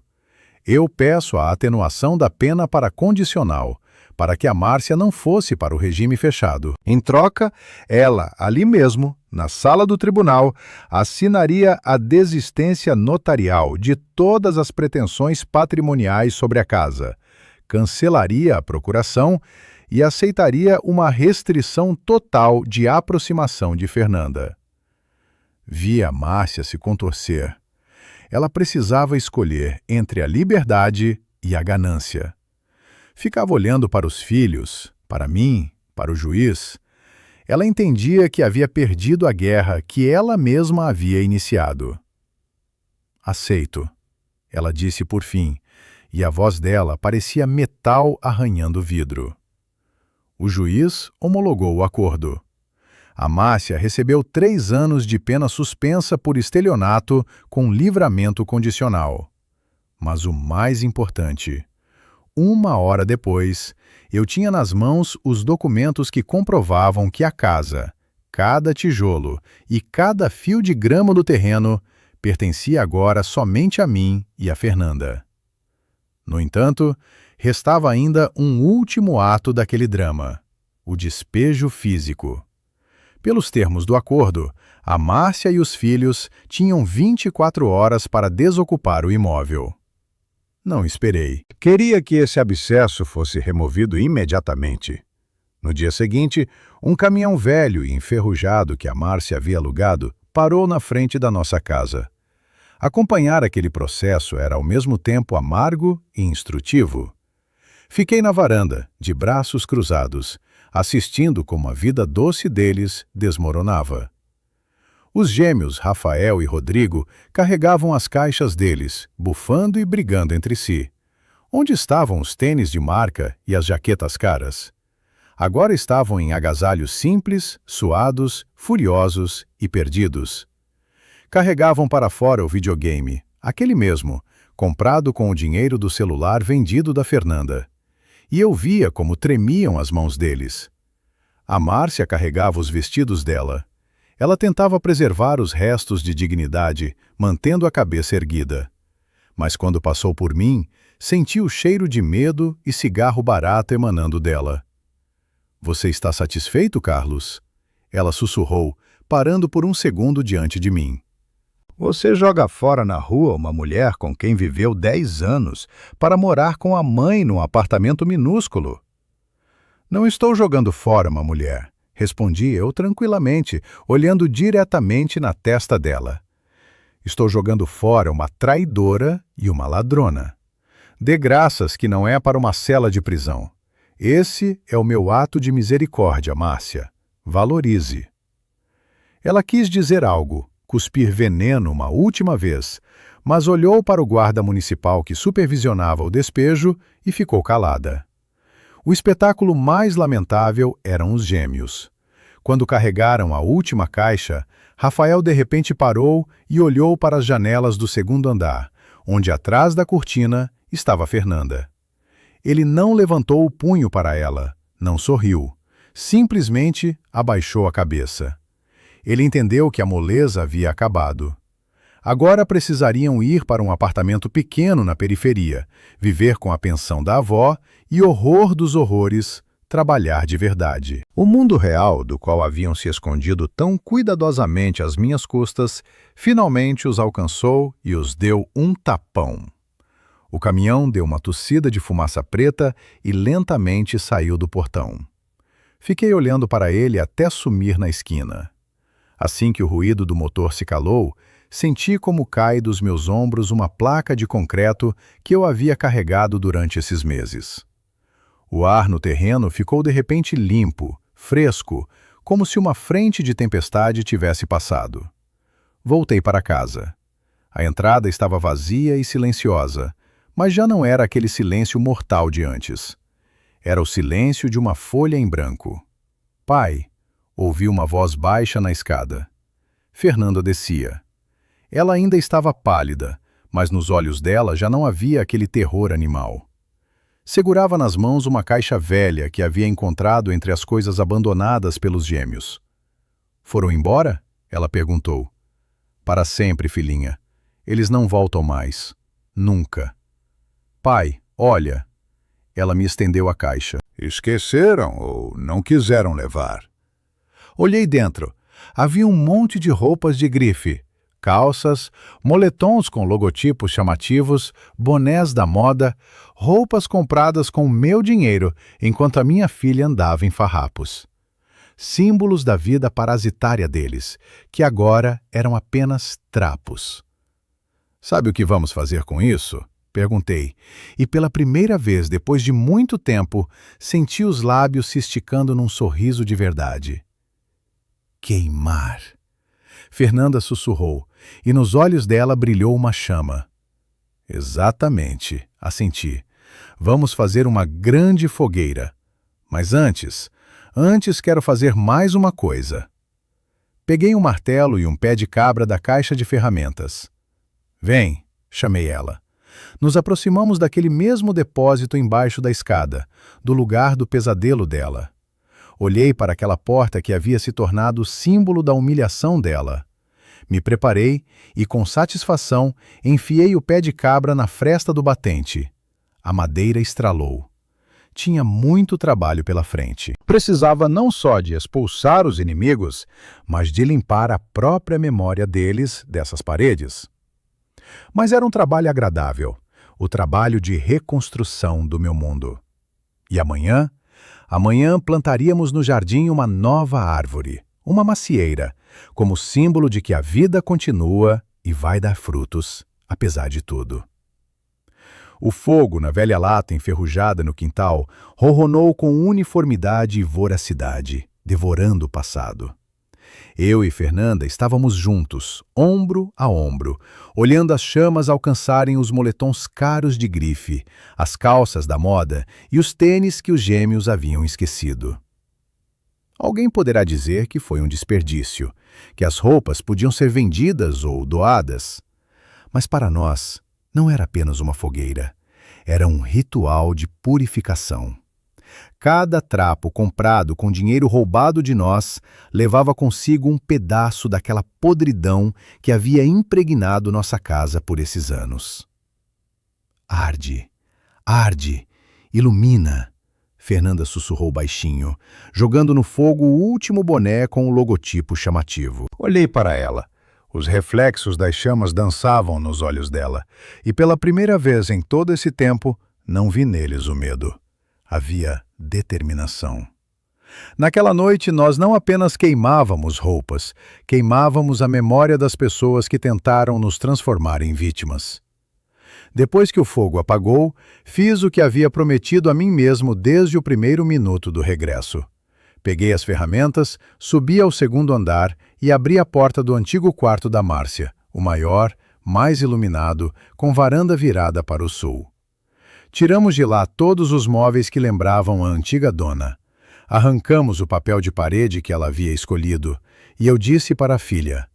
Eu peço a atenuação da pena para condicional, para que a Márcia não fosse para o regime fechado. Em troca, ela, ali mesmo, na sala do tribunal, assinaria a desistência notarial de todas as pretensões patrimoniais sobre a casa, cancelaria a procuração e aceitaria uma restrição total de aproximação de Fernanda. Vi a Márcia se contorcer. Ela precisava escolher entre a liberdade e a ganância. Ficava olhando para os filhos, para mim, para o juiz. Ela entendia que havia perdido a guerra que ela mesma havia iniciado. Aceito, ela disse por fim, e a voz dela parecia metal arranhando vidro. O juiz homologou o acordo. A Márcia recebeu 3 anos de pena suspensa por estelionato com livramento condicional. Mas o mais importante, 1 hora depois, eu tinha nas mãos os documentos que comprovavam que a casa, cada tijolo e cada fio de grama do terreno pertencia agora somente a mim e a Fernanda. No entanto, restava ainda um último ato daquele drama, o despejo físico. Pelos termos do acordo, a Márcia e os filhos tinham 24 horas para desocupar o imóvel. Não esperei. Queria que esse abscesso fosse removido imediatamente. No dia seguinte, um caminhão velho e enferrujado que a Márcia havia alugado parou na frente da nossa casa. Acompanhar aquele processo era ao mesmo tempo amargo e instrutivo. Fiquei na varanda, de braços cruzados, assistindo como a vida doce deles desmoronava. Os gêmeos Rafael e Rodrigo carregavam as caixas deles, bufando e brigando entre si. Onde estavam os tênis de marca e as jaquetas caras? Agora estavam em agasalhos simples, suados, furiosos e perdidos. Carregavam para fora o videogame, aquele mesmo, comprado com o dinheiro do celular vendido da Fernanda. E eu via como tremiam as mãos deles. A Márcia carregava os vestidos dela. Ela tentava preservar os restos de dignidade, mantendo a cabeça erguida. Mas quando passou por mim, senti o cheiro de medo e cigarro barato emanando dela. "Você está satisfeito, Carlos?" Ela sussurrou, parando por um segundo diante de mim. "Você joga fora na rua uma mulher com quem viveu 10 anos para morar com a mãe num apartamento minúsculo." "Não estou jogando fora uma mulher", respondi eu tranquilamente, olhando diretamente na testa dela. "Estou jogando fora uma traidora e uma ladrona. Dê graças que não é para uma cela de prisão. Esse é o meu ato de misericórdia, Márcia. Valorize." Ela quis dizer algo, cuspir veneno uma última vez, mas olhou para o guarda municipal que supervisionava o despejo e ficou calada. O espetáculo mais lamentável eram os gêmeos. Quando carregaram a última caixa, Rafael de repente parou e olhou para as janelas do segundo andar, onde atrás da cortina estava Fernanda. Ele não levantou o punho para ela, não sorriu, simplesmente abaixou a cabeça. Ele entendeu que a moleza havia acabado. Agora precisariam ir para um apartamento pequeno na periferia, viver com a pensão da avó e, horror dos horrores, trabalhar de verdade. O mundo real, do qual haviam se escondido tão cuidadosamente às minhas custas, finalmente os alcançou e os deu um tapão. O caminhão deu uma tossida de fumaça preta e lentamente saiu do portão. Fiquei olhando para ele até sumir na esquina. Assim que o ruído do motor se calou, senti como cai dos meus ombros uma placa de concreto que eu havia carregado durante esses meses. O ar no terreno ficou de repente limpo, fresco, como se uma frente de tempestade tivesse passado. Voltei para casa. A entrada estava vazia e silenciosa, mas já não era aquele silêncio mortal de antes. Era o silêncio de uma folha em branco. Pai, ouvi uma voz baixa na escada. Fernanda descia. Ela ainda estava pálida, mas nos olhos dela já não havia aquele terror animal. Segurava nas mãos uma caixa velha que havia encontrado entre as coisas abandonadas pelos gêmeos. Foram embora? Ela perguntou. Para sempre, filhinha. Eles não voltam mais. Nunca. Pai, olha. Ela me estendeu a caixa. Esqueceram ou não quiseram levar? Olhei dentro. Havia um monte de roupas de grife. Calças, moletons com logotipos chamativos, bonés da moda, roupas compradas com meu dinheiro enquanto a minha filha andava em farrapos. Símbolos da vida parasitária deles, que agora eram apenas trapos. Sabe o que vamos fazer com isso? Perguntei, e pela primeira vez depois de muito tempo, senti os lábios se esticando num sorriso de verdade. Queimar. Fernanda sussurrou, e nos olhos dela brilhou uma chama. Exatamente, assenti. Vamos fazer uma grande fogueira. Mas antes quero fazer mais uma coisa. Peguei um martelo e um pé de cabra da caixa de ferramentas. Vem, chamei ela. Nos aproximamos daquele mesmo depósito embaixo da escada, do lugar do pesadelo dela. Olhei para aquela porta que havia se tornado símbolo da humilhação dela. Me preparei e, com satisfação, enfiei o pé de cabra na fresta do batente. A madeira estralou. Tinha muito trabalho pela frente. Precisava não só de expulsar os inimigos, mas de limpar a própria memória deles dessas paredes. Mas era um trabalho agradável, o trabalho de reconstrução do meu mundo. E amanhã plantaríamos no jardim uma nova árvore, uma macieira, como símbolo de que a vida continua e vai dar frutos, apesar de tudo. O fogo na velha lata enferrujada no quintal ronronou com uniformidade e voracidade, devorando o passado. Eu e Fernanda estávamos juntos, ombro a ombro, olhando as chamas alcançarem os moletons caros de grife, as calças da moda e os tênis que os gêmeos haviam esquecido. Alguém poderá dizer que foi um desperdício, que as roupas podiam ser vendidas ou doadas. Mas para nós, não era apenas uma fogueira, era um ritual de purificação. Cada trapo comprado com dinheiro roubado de nós levava consigo um pedaço daquela podridão que havia impregnado nossa casa por esses anos. Arde, arde, ilumina, Fernanda sussurrou baixinho, jogando no fogo o último boné com o logotipo chamativo. Olhei para ela. Os reflexos das chamas dançavam nos olhos dela, e pela primeira vez em todo esse tempo, não vi neles o medo. Havia determinação. Naquela noite, nós não apenas queimávamos roupas, queimávamos a memória das pessoas que tentaram nos transformar em vítimas. Depois que o fogo apagou, fiz o que havia prometido a mim mesmo desde o primeiro minuto do regresso. Peguei as ferramentas, subi ao segundo andar e abri a porta do antigo quarto da Márcia, o maior, mais iluminado, com varanda virada para o sul. Tiramos de lá todos os móveis que lembravam a antiga dona. Arrancamos o papel de parede que ela havia escolhido, e eu disse para a filha: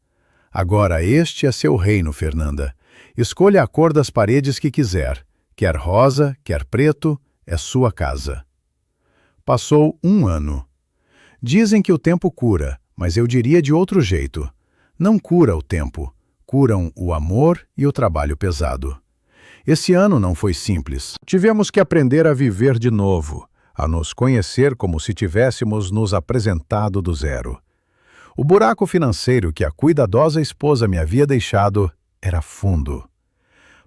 agora este é seu reino, Fernanda. Escolha a cor das paredes que quiser. Quer rosa, quer preto, é sua casa. Passou 1 ano. Dizem que o tempo cura, mas eu diria de outro jeito. Não cura o tempo, curam o amor e o trabalho pesado. Esse ano não foi simples. Tivemos que aprender a viver de novo, a nos conhecer como se tivéssemos nos apresentado do zero. O buraco financeiro que a cuidadosa esposa me havia deixado era fundo.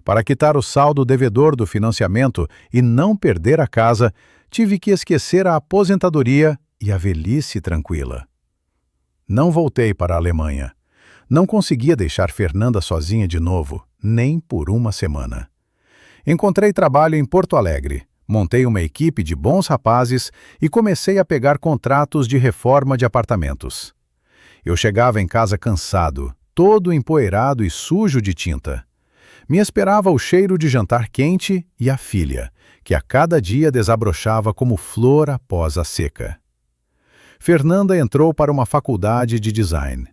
Para quitar o saldo devedor do financiamento e não perder a casa, tive que esquecer a aposentadoria e a velhice tranquila. Não voltei para a Alemanha. Não conseguia deixar Fernanda sozinha de novo, nem por 1 semana. Encontrei trabalho em Porto Alegre, montei uma equipe de bons rapazes e comecei a pegar contratos de reforma de apartamentos. Eu chegava em casa cansado, todo empoeirado e sujo de tinta. Me esperava o cheiro de jantar quente e a filha, que a cada dia desabrochava como flor após a seca. Fernanda entrou para uma faculdade de design.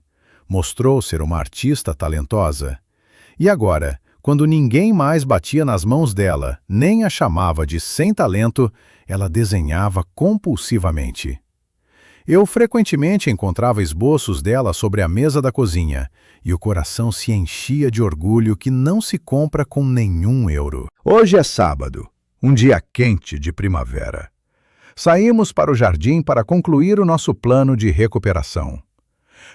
Mostrou ser uma artista talentosa. E agora, quando ninguém mais batia nas mãos dela, nem a chamava de sem talento, ela desenhava compulsivamente. Eu frequentemente encontrava esboços dela sobre a mesa da cozinha, e o coração se enchia de orgulho que não se compra com nenhum euro. Hoje é sábado, um dia quente de primavera. Saímos para o jardim para concluir o nosso plano de recuperação.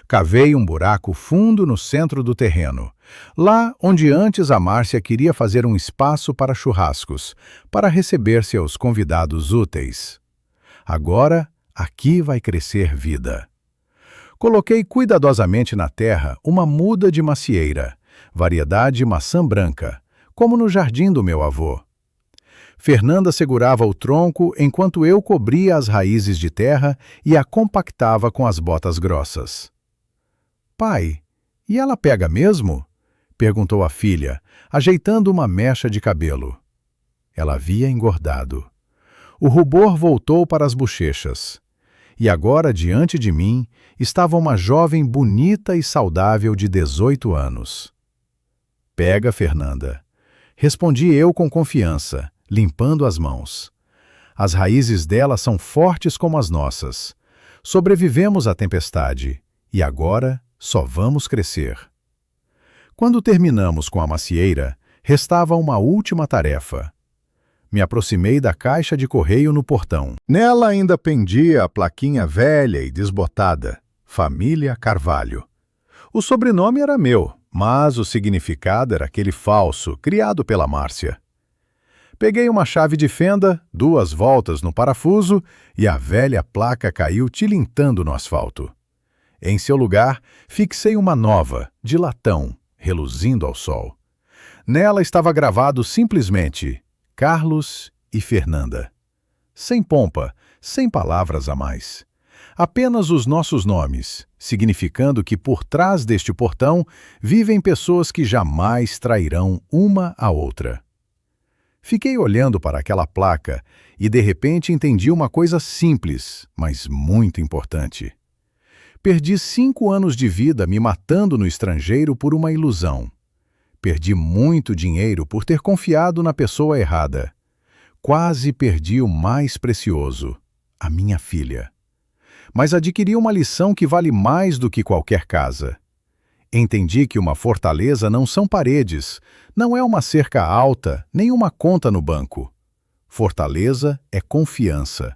Cavei um buraco fundo no centro do terreno, lá onde antes a Márcia queria fazer um espaço para churrascos, para receber seus convidados úteis. Agora, aqui vai crescer vida. Coloquei cuidadosamente na terra uma muda de macieira, variedade maçã branca, como no jardim do meu avô. Fernanda segurava o tronco enquanto eu cobria as raízes de terra e a compactava com as botas grossas. Pai, e ela pega mesmo? Perguntou a filha, ajeitando uma mecha de cabelo. Ela havia engordado. O rubor voltou para as bochechas. E agora, diante de mim, estava uma jovem bonita e saudável de 18 anos. Pega, Fernanda. Respondi eu com confiança, limpando as mãos. As raízes dela são fortes como as nossas. Sobrevivemos à tempestade, e agora só vamos crescer. Quando terminamos com a macieira, restava uma última tarefa. Me aproximei da caixa de correio no portão. Nela ainda pendia a plaquinha velha e desbotada, Família Carvalho. O sobrenome era meu, mas o significado era aquele falso, criado pela Márcia. Peguei uma chave de fenda, 2 voltas no parafuso e a velha placa caiu tilintando no asfalto. Em seu lugar, fixei uma nova, de latão, reluzindo ao sol. Nela estava gravado simplesmente Carlos e Fernanda. Sem pompa, sem palavras a mais. Apenas os nossos nomes, significando que por trás deste portão vivem pessoas que jamais trairão uma a outra. Fiquei olhando para aquela placa e de repente entendi uma coisa simples, mas muito importante. Perdi 5 anos de vida me matando no estrangeiro por uma ilusão. Perdi muito dinheiro por ter confiado na pessoa errada. Quase perdi o mais precioso, a minha filha. Mas adquiri uma lição que vale mais do que qualquer casa. Entendi que uma fortaleza não são paredes, não é uma cerca alta, nem uma conta no banco. Fortaleza é confiança.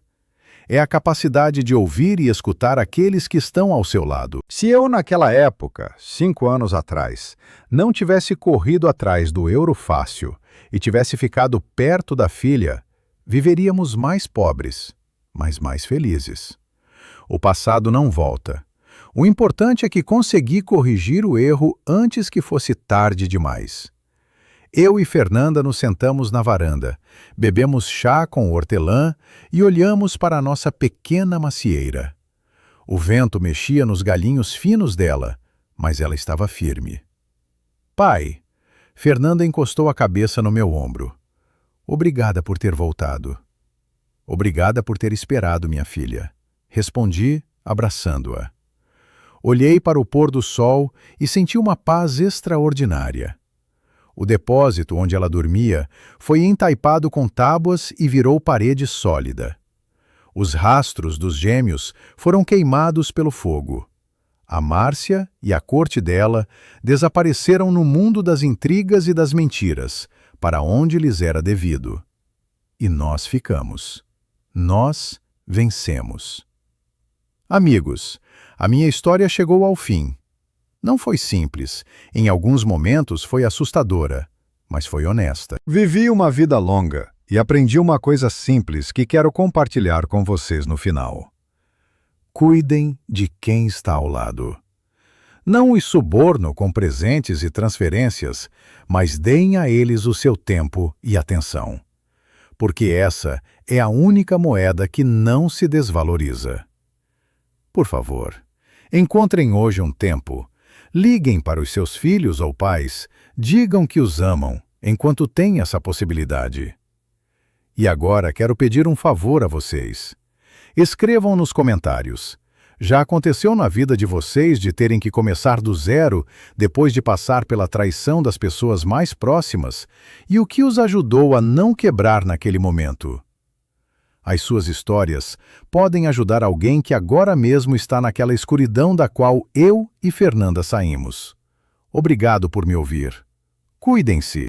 É a capacidade de ouvir e escutar aqueles que estão ao seu lado. Se eu, naquela época, 5 anos atrás, não tivesse corrido atrás do euro fácil e tivesse ficado perto da filha, viveríamos mais pobres, mas mais felizes. O passado não volta. O importante é que consegui corrigir o erro antes que fosse tarde demais. Eu e Fernanda nos sentamos na varanda, bebemos chá com hortelã e olhamos para a nossa pequena macieira. O vento mexia nos galhinhos finos dela, mas ela estava firme. Pai, Fernanda encostou a cabeça no meu ombro. Obrigada por ter voltado. Obrigada por ter esperado, minha filha. Respondi, abraçando-a. Olhei para o pôr do sol e senti uma paz extraordinária. O depósito onde ela dormia foi entaipado com tábuas e virou parede sólida. Os rastros dos gêmeos foram queimados pelo fogo. A Márcia e a corte dela desapareceram no mundo das intrigas e das mentiras, para onde lhes era devido. E nós ficamos. Nós vencemos. Amigos, a minha história chegou ao fim. Não foi simples, em alguns momentos foi assustadora, mas foi honesta. Vivi uma vida longa e aprendi uma coisa simples que quero compartilhar com vocês no final. Cuidem de quem está ao lado. Não os suborno com presentes e transferências, mas deem a eles o seu tempo e atenção. Porque essa é a única moeda que não se desvaloriza. Por favor, encontrem hoje um tempo. Liguem para os seus filhos ou pais, digam que os amam, enquanto têm essa possibilidade. E agora quero pedir um favor a vocês. Escrevam nos comentários. Já aconteceu na vida de vocês de terem que começar do zero depois de passar pela traição das pessoas mais próximas? E o que os ajudou a não quebrar naquele momento? As suas histórias podem ajudar alguém que agora mesmo está naquela escuridão da qual eu e Fernanda saímos. Obrigado por me ouvir. Cuidem-se.